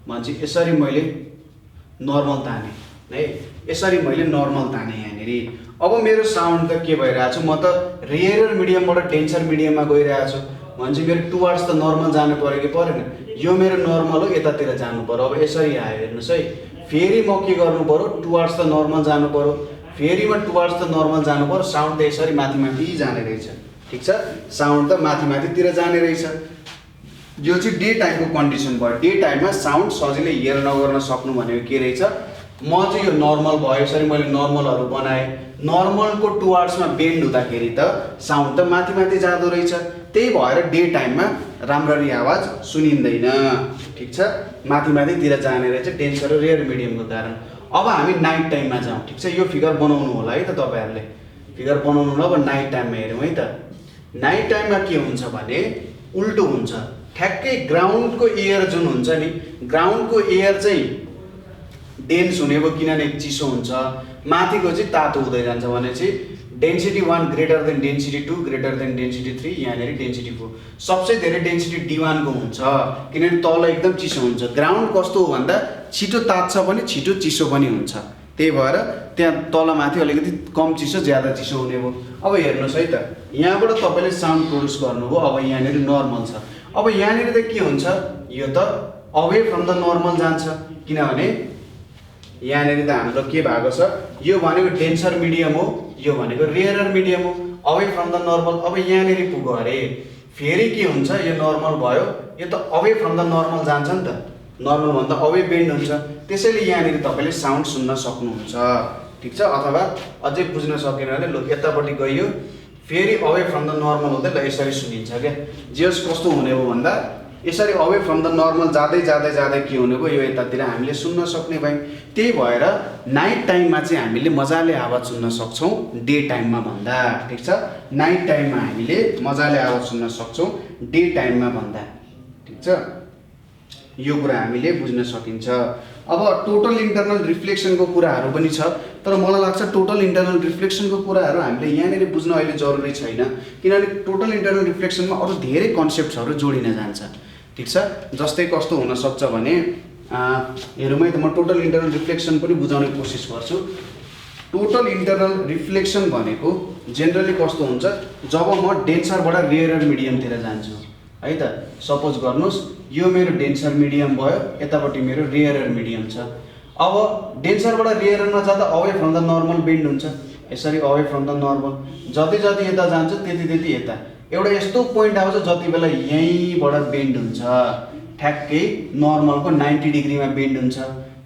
भन्छ। यसरी मैले नर्मल ताने है, यसरी मैले नर्मल ताने यहाँनिर। अब मेरो साउन्ड त के भइरहेको छ, म त रेयर मिडियमबाट डेन्सर मिडियममा गइरहेको छु भन्छ। मेरो टुवर्ड्स द नर्मल जानु पर्यो कि परेन, यो मेरो नर्मल हो, यतातिर जानु पर्यो। अब यसरी आयो हेर्नुहोस् है, फेरि म के गर्नु पर्यो, टुवर्ड्स द नर्मल जानु पर्यो, फेरि म टुवर्ड्स द नर्मल जानु पर्यो। साउन्ड त यसरी माथि माथि जाने रहेछ, ठिक छ, साउन्ड त माथि माथितिर जाने रहेछ। यो चाहिँ डे टाइमको कन्डिसन भयो। डे टाइममा साउन्ड सजिलै हियर नगर्न सक्नु भनेको के रहेछ, म चाहिँ यो नर्मल भयो, यसरी मैले नर्मलहरू बनाएँ, नर्मलको टुवर्ड्समा बेन्ड हुँदाखेरि त साउन्ड त माथि माथि जाँदो रहेछ। त्यही भएर डे टाइममा राम्ररी आवाज सुनिँदैन, ठिक छ, माथि माथितिर जाने रहेछ डेन्सर र रेयर मिडियमको कारण। अब हामी नाइट टाइममा जाउँ, ठिक छ, यो फिगर बनाउनु होला है त तपाईहरुले, फिगर बनाउनु होला। अब नाइट टाइममा हेरौँ है त। नाइट टाइममा के हुन्छ भने उल्टो हुन्छ, ठ्याक्कै ग्राउन्डको एयर जुन हुन्छ नि, ग्राउन्डको एयर चाहिँ डेन्स हुने भयो किनभने चिसो हुन्छ, माथिको चाहिँ तातो हुँदै जान्छ। भनेपछि density 1 greater than density 2 greater than density 3, यहाँनिर डेन्सिटी 4। सबसे धेरै डेन्सिटी D1 को हुन्छ किनभने तल एकदम चिसो हुन्छ। ग्राउन्ड कस्तो हो भन्दा छिटो तात्छ पनि छिटो चिसो पनि हुन्छ, त्यही भएर त्यहाँ तलमाथि अलिकति कम चिसो ज्यादा चिसो हुने भयो। अब हेर्नुहोस् है त, यहाँबाट तपाईँले साउन्ड प्रोड्युस गर्नुभयो। अब यहाँनिर नर्मल छ, अब यहाँनिर त के हुन्छ, यो त अवे फ्रम द नर्मल जान्छ किनभने यहाँनिर त हाम्रो के भएको छ, यो भनेको डेन्सर मिडियम हो, यो भनेको रेयर मिडियम हो, अवे फ्रम द नर्मल। अब यहाँनिर पुग्यो अरे फेरि के हुन्छ, यो नर्मल भयो, यो त अवे फ्रम द नर्मल जान्छ नि त, नर्मल भन्दा अवे बेन्ड हुन्छ। त्यसैले यहाँनिर तपाईँले साउन्ड सुन्न सक्नुहुन्छ, ठिक छ। अथवा अझै बुझ्न सकेन भने ल यतापट्टि गइयो, फेरि अवे फ्रम द नर्मल हुँदै ल यसरी सुनिन्छ क्या। जेस कस्तो हुने हो भन्दा यसरी अवे फ्रम द नर्मल जाँदै जाँदै जाँदै के हुने भयो, यो यतातिर हामीले सुन्न सक्ने भयौँ। त्यही भएर नाइट टाइममा चाहिँ हामीले मजाले आवाज सुन्न सक्छौँ डे टाइममा भन्दा, ठिक छ। नाइट टाइममा हामीले मजाले आवाज सुन्न सक्छौँ डे टाइममा भन्दा, ठिक छ। यो कुरा हामीले बुझ्न सकिन्छ। अब टोटल इन्टरनल रिफ्लेक्सनको कुराहरू पनि छ, तर मलाई लाग्छ टोटल इन्टरनल रिफ्लेक्सनको कुराहरू हामीले यहाँनिर बुझ्न अहिले जरुरी छैन किनभने टोटल इन्टरनल रिफ्लेक्सनमा अरू धेरै कन्सेप्ट्सहरू जोडिन जान्छ, ठिक छ। जस्तै कस्तो हुनसक्छ भने हेरौँ है त, म टोटल इन्टरनल रिफ्लेक्सन पनि बुझाउने कोसिस गर्छु। टोटल इन्टरनल रिफ्लेक्सन भनेको जेनरली कस्तो हुन्छ, जब म डेन्सरबाट रेयर मिडियमतिर जान्छु है त। सपोज गर्नुहोस् यो मेरो डेन्सर मिडियम भयो, यतापट्टि मेरो रेयर मिडियम छ। अब डेन्सरबाट रेयरमा जाँदा away from the normal bend हुन्छ, यसरी अवे फ्रम द नर्मल। जति जति यता जान्छ त्यति त्यति यता एउटा यस्तो पोइन्ट आउँछ जति बेला यहीँबाट बेन्ड हुन्छ, ठ्याक्कै नर्मलको 90 डिग्रीमा बेन्ड हुन्छ।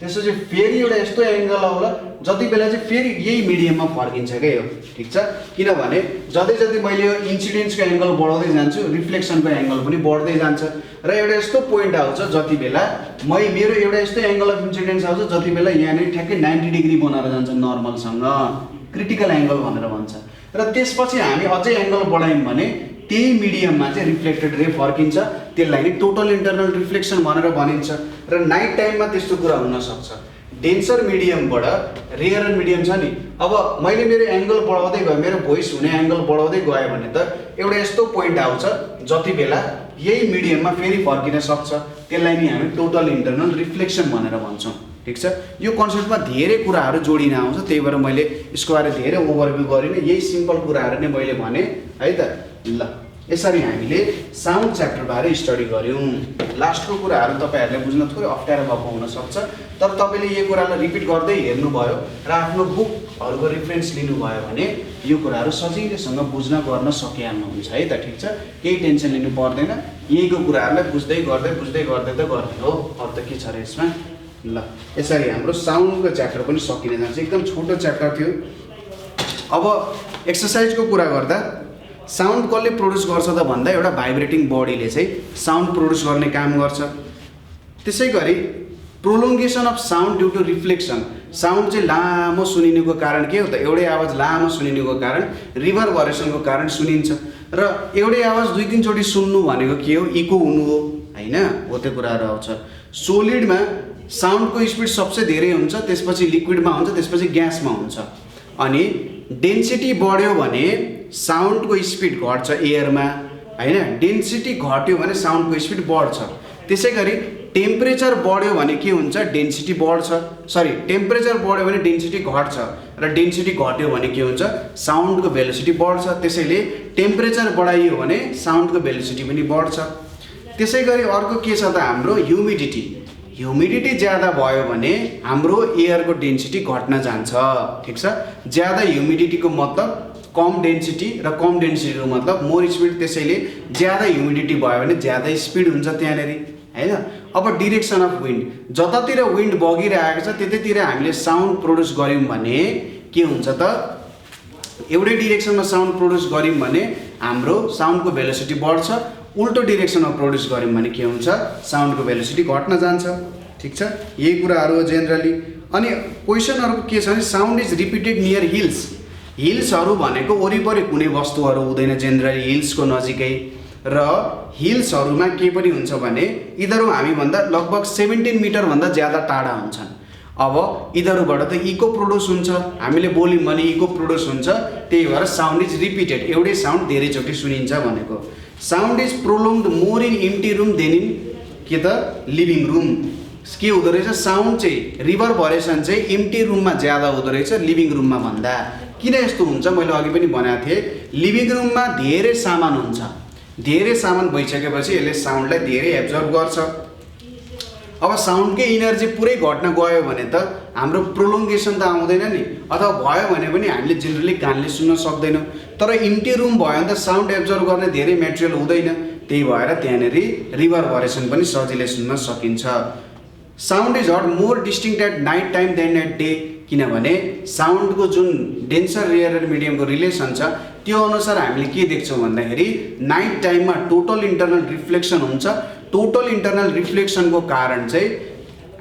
त्यसपछि फेरि एउटा यस्तो एङ्गल आउला जति बेला चाहिँ फेरि यही मिडियममा फर्किन्छ क्या यो, ठिक छ। किनभने जति जति मैले यो इन्सिडेन्सको एङ्गल बढाउँदै जान्छु रिफ्लेक्सनको एङ्गल पनि बढ्दै जान्छ र एउटा यस्तो पोइन्ट आउँछ जति बेला मेरो एउटा यस्तो एङ्गल अफ इन्सिडेन्स आउँछ जति बेला यहाँनिर ठ्याक्कै 90 डिग्री बनाएर जान्छ नर्मलसँग, क्रिटिकल एङ्गल भनेर भन्छ। र त्यसपछि हामी अझै एङ्गल बढायौँ भने त्यही मिडियममा चाहिँ रिफ्लेक्टेड रे फर्किन्छ, त्यसलाई नै टोटल इन्टरनल रिफ्लेक्सन भनेर भनिन्छ। र नाइट टाइममा त्यस्तो कुरा हुनसक्छ, डेन्सर मिडियमबाट रेयर मिडियम छ नि, अब मैले मेरो एङ्गल बढाउँदै गएँ, मेरो भोइस हुने एङ्गल बढाउँदै गएँ भने त एउटा यस्तो पोइन्ट आउँछ जति बेला यही मिडियममा फेरि फर्किन सक्छ, त्यसलाई नि हामी टोटल इन्टरनल रिफ्लेक्सन भनेर भन्छौँ, ठिक छ। यो कन्सेप्टमा धेरै कुराहरू जोडिन आउँछ, त्यही भएर मैले यसको बारे धेरै ओभरभ्यू गरिनँ, यही सिम्पल कुराहरू नै मैले भने है त। ल यसरी हामीले साउन्ड च्याप्टर बारे स्टडी गऱ्यौँ। लास्टको कुराहरू तपाईँहरूले बुझ्न थोरै अप्ठ्यारो भएको हुनसक्छ, तर तपाईँले यो कुरालाई रिपिट गर्दै हेर्नुभयो र आफ्नो बुकहरूको रिफरेन्स लिनुभयो भने यो कुराहरू सजिलैसँग बुझ्न गर्न सकिहाल्नुहुन्छ है त, ठिक छ। केही टेन्सन लिनु पर्दैन, यहीको कुराहरूलाई बुझ्दै गर्दै त गर्ने हो, अरू त के छ र यसमा। ल यसरी हाम्रो साउन्डको च्याप्टर पनि सकिन जान्छ, एकदम छोटो च्याप्टर थियो। अब एक्सर्साइजको कुरा गर्दा साउन्ड कसले प्रड्युस गर्छ त भन्दा एउटा भाइब्रेटिङ बडीले चाहिँ साउन्ड प्रड्युस गर्ने काम गर्छ। त्यसै गरी prolongation of sound due to reflection, sound चाहिँ लामो सुनिनुको कारण के हो त, एउटै आवाज लामो सुनिनुको कारण रिभरभरेसनको कारण सुनिन्छ। र एउटै आवाज 2-3 चोटि सुन्नु भनेको के हो, इको हुनु हो होइन, हो त्यो कुराहरू आउँछ। सोलिडमा साउन्डको स्पिड सबसे धेरै हुन्छ, त्यसपछि लिक्विडमा हुन्छ, त्यसपछि ग्यासमा हुन्छ। अनि डेन्सिटी बढ्यो भने साउन्डको स्पिड घट्छ एयरमा होइन, डेन्सिटी घट्यो भने साउन्डको स्पिड बढ्छ। त्यसै गरी टेम्परेचर बढ्यो भने के हुन्छ, डेन्सिटी बढ्छ, टेम्परेचर बढ्यो भने डेन्सिटी घट्छ, र डेन्सिटी घट्यो भने के हुन्छ, साउन्डको भेलोसिटी बढ्छ। त्यसैले टेम्परेचर बढाइयो भने साउन्डको भेलोसिटी पनि बढ्छ। त्यसै गरी अर्को के छ त हाम्रो ह्युमिडिटी ज्यादा भयो भने हाम्रो एयरको डेन्सिटी घट्न जान्छ, ठिक छ। ज्यादा ह्युमिडिटीको मतलब कम डेन्सिटी र कम डेन्सिटीको मतलब मोर स्पिड, त्यसैले ज्यादा ह्युमिडिटी भयो भने ज्यादा स्पिड हुन्छ त्यहाँनिर होइन। अब डिरेक्सन अफ विन्ड, जतातिर विन्ड बगिरहेको छ त्यतैतिर हामीले साउन्ड प्रड्युस गऱ्यौँ भने के हुन्छ त, एउटै डिरेक्सनमा साउन्ड प्रड्युस गऱ्यौँ भने हाम्रो साउन्डको भेलोसिटी बढ्छ, उल्टो डिरेक्सनमा प्रड्युस गऱ्यौँ भने के हुन्छ, साउन्डको भेलोसिटी घट्न जान्छ, ठिक छ। यही कुराहरू हो जेनरली। अनि क्वेसनहरूको के छ भने साउन्ड इज रिपिटेड नियर हिल्सहरू भनेको वरिपरि कुनै वस्तुहरू हुँदैन, जेनरली हिल्सको नजिकै। र हिल्सहरूमा के पनि हुन्छ भने यिनीहरू हामीभन्दा लगभग 17 मिटरभन्दा ज्यादा टाढा हुन्छन्। अब यिनीहरूबाट त इको प्रड्युस हुन्छ, हामीले बोल्यौँ भने इको प्रड्युस हुन्छ, त्यही भएर साउन्ड इज रिपिटेड, एउटै साउन्ड धेरैचोटि सुनिन्छ भनेको। Sound is prolonged more in empty room than in के त लिभिङ रुम। के हुँदो रहेछ, साउन्ड चाहिँ रिभरभरेसन चाहिँ इम्टी रुममा ज्यादा हुँदो रहेछ लिभिङ रुममा भन्दा। किन यस्तो हुन्छ, मैले अघि पनि भनेको थिएँ, लिभिङ रुममा धेरै सामान हुन्छ, धेरै सामान भइसकेपछि यसले साउन्डलाई धेरै एब्जर्भ गर्छ। अब साउन्डकै इनर्जी पुरै घट्न गयो भने त हाम्रो प्रोलोङ्गेसन त आउँदैन नि, अथवा भयो भने पनि हामीले जेनरली कानले सुन्न सक्दैनौँ। तर इम्टी रुम भयो भने त साउन्ड एब्जर्भ गर्ने धेरै मेटेरियल हुँदैन, त्यही भएर त्यहाँनिर रिभरभरेसन पनि सजिलै सुन्न सकिन्छ। Sound is heard more distinct at night time than at day, किनभने साउन्डको जुन डेन्सर रेयर मिडियमको रिलेसन छ त्यो अनुसार हामीले के देख्छौँ भन्दाखेरि नाइट टाइममा टोटल इन्टरनल रिफ्लेक्सन हुन्छ। टोटल इन्टरनल रिफ्लेक्सनको कारण चाहिँ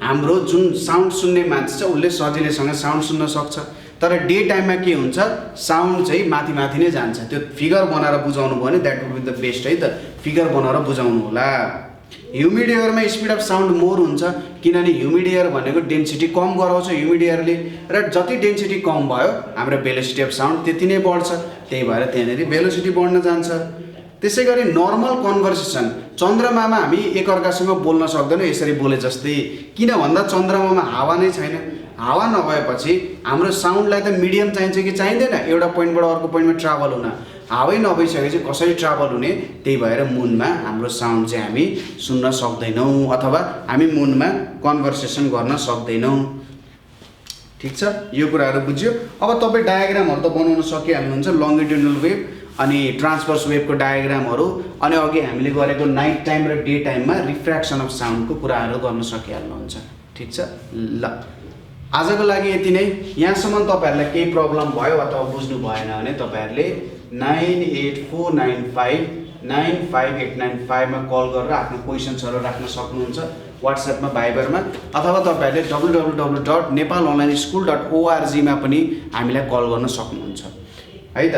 हाम्रो जुन साउन्ड सुन्ने मान्छे छ उसले सजिलैसँग साउन्ड सुन्न सक्छ। तर डे टाइममा के हुन्छ, साउन्ड चाहिँ माथि माथि नै जान्छ। त्यो फिगर बनाएर बुझाउनु भयो भने that would be the best है त, फिगर बनाएर बुझाउनु होला। ह्युमिड एयरमा स्पिड अफ साउन्ड मोर हुन्छ, किनभने ह्युमिड एयर भनेको डेन्सिटी कम गराउँछ ह्युमिड एयरले, र जति डेन्सिटी कम भयो हाम्रो भेलोसिटी अफ साउन्ड त्यति नै बढ्छ, त्यही भएर त्यहाँनिर भेलोसिटी बढ्न जान्छ। त्यसै गरी नर्मल कन्भर्सेसन, चन्द्रमामा हामी एकअर्कासँग बोल्न सक्दैनौँ यसरी बोले जस्तै, किन भन्दा चन्द्रमामा हावा नै छैन। हावा नभएपछि हाम्रो साउन्डलाई त मिडियम चाहिन्छ कि चाहिँदैन, एउटा पोइन्टबाट अर्को पोइन्टमा ट्राभल हुन। हावै नभइसकेपछि कसरी ट्राभल हुने, त्यही भएर मुनमा हाम्रो साउन्ड चाहिँ हामी सुन्न सक्दैनौँ, अथवा हामी मुनमा कन्भर्सेसन गर्न सक्दैनौँ, ठिक छ। यो कुराहरू बुझ्यो। अब तपाईँ डायग्रामहरू त बनाउन सकिहाल्नुहुन्छ, लङ्गिट्युडनल वेभ अनि ट्रान्सभर्स वेभको डायग्रामहरू, अनि अघि हामीले गरेको नाइट टाइम र डे टाइममा रिफ्र्याक्सन अफ साउन्डको कुराहरू गर्न सकिहाल्नुहुन्छ, ठिक छ। ल आजको लागि यति नै। यहाँसम्म तपाईँहरूलाई केही प्रब्लम भयो अथवा बुझ्नु भएन भने तपाईँहरूले 9849595895 मा कल गरेर आफ्नो क्वेसन्सहरू राख्न सक्नुहुन्छ व्हाट्सएपमा भाइबरमा, अथवा तपाईँहरूले www.nepalonlineschool.org मा पनि हामीलाई कल गर्न सक्नुहुन्छ है त।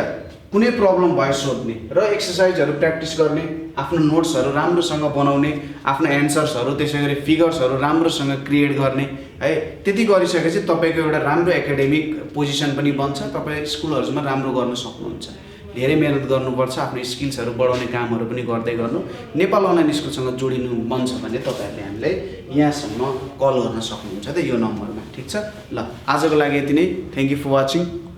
कुनै प्रब्लम भयो सोध्ने र एक्सर्साइजहरू प्र्याक्टिस गर्ने, आफ्नो नोट्सहरू राम्रोसँग बनाउने, आफ्नो एन्सर्सहरू त्यसै गरी फिगर्सहरू राम्रोसँग क्रिएट गर्ने है। त्यति गरिसकेपछि तपाईँको एउटा राम्रो एकाडेमिक पोजिसन पनि बन्छ, तपाईँ स्कुलहरूमा राम्रो गर्न सक्नुहुन्छ। धेरै मेहनत गर्नुपर्छ, आफ्नो स्किल्सहरू बढाउने कामहरू पनि गर्दै गर्नु। नेपाल अनलाइन स्कुलसँग जोडिनु मन छ भने तपाईँहरूले हामीलाई यहाँसम्म कल गर्न सक्नुहुन्छ त यो नम्बरमा, ठिक छ। ल आजको लागि यति नै। Thank you for watching.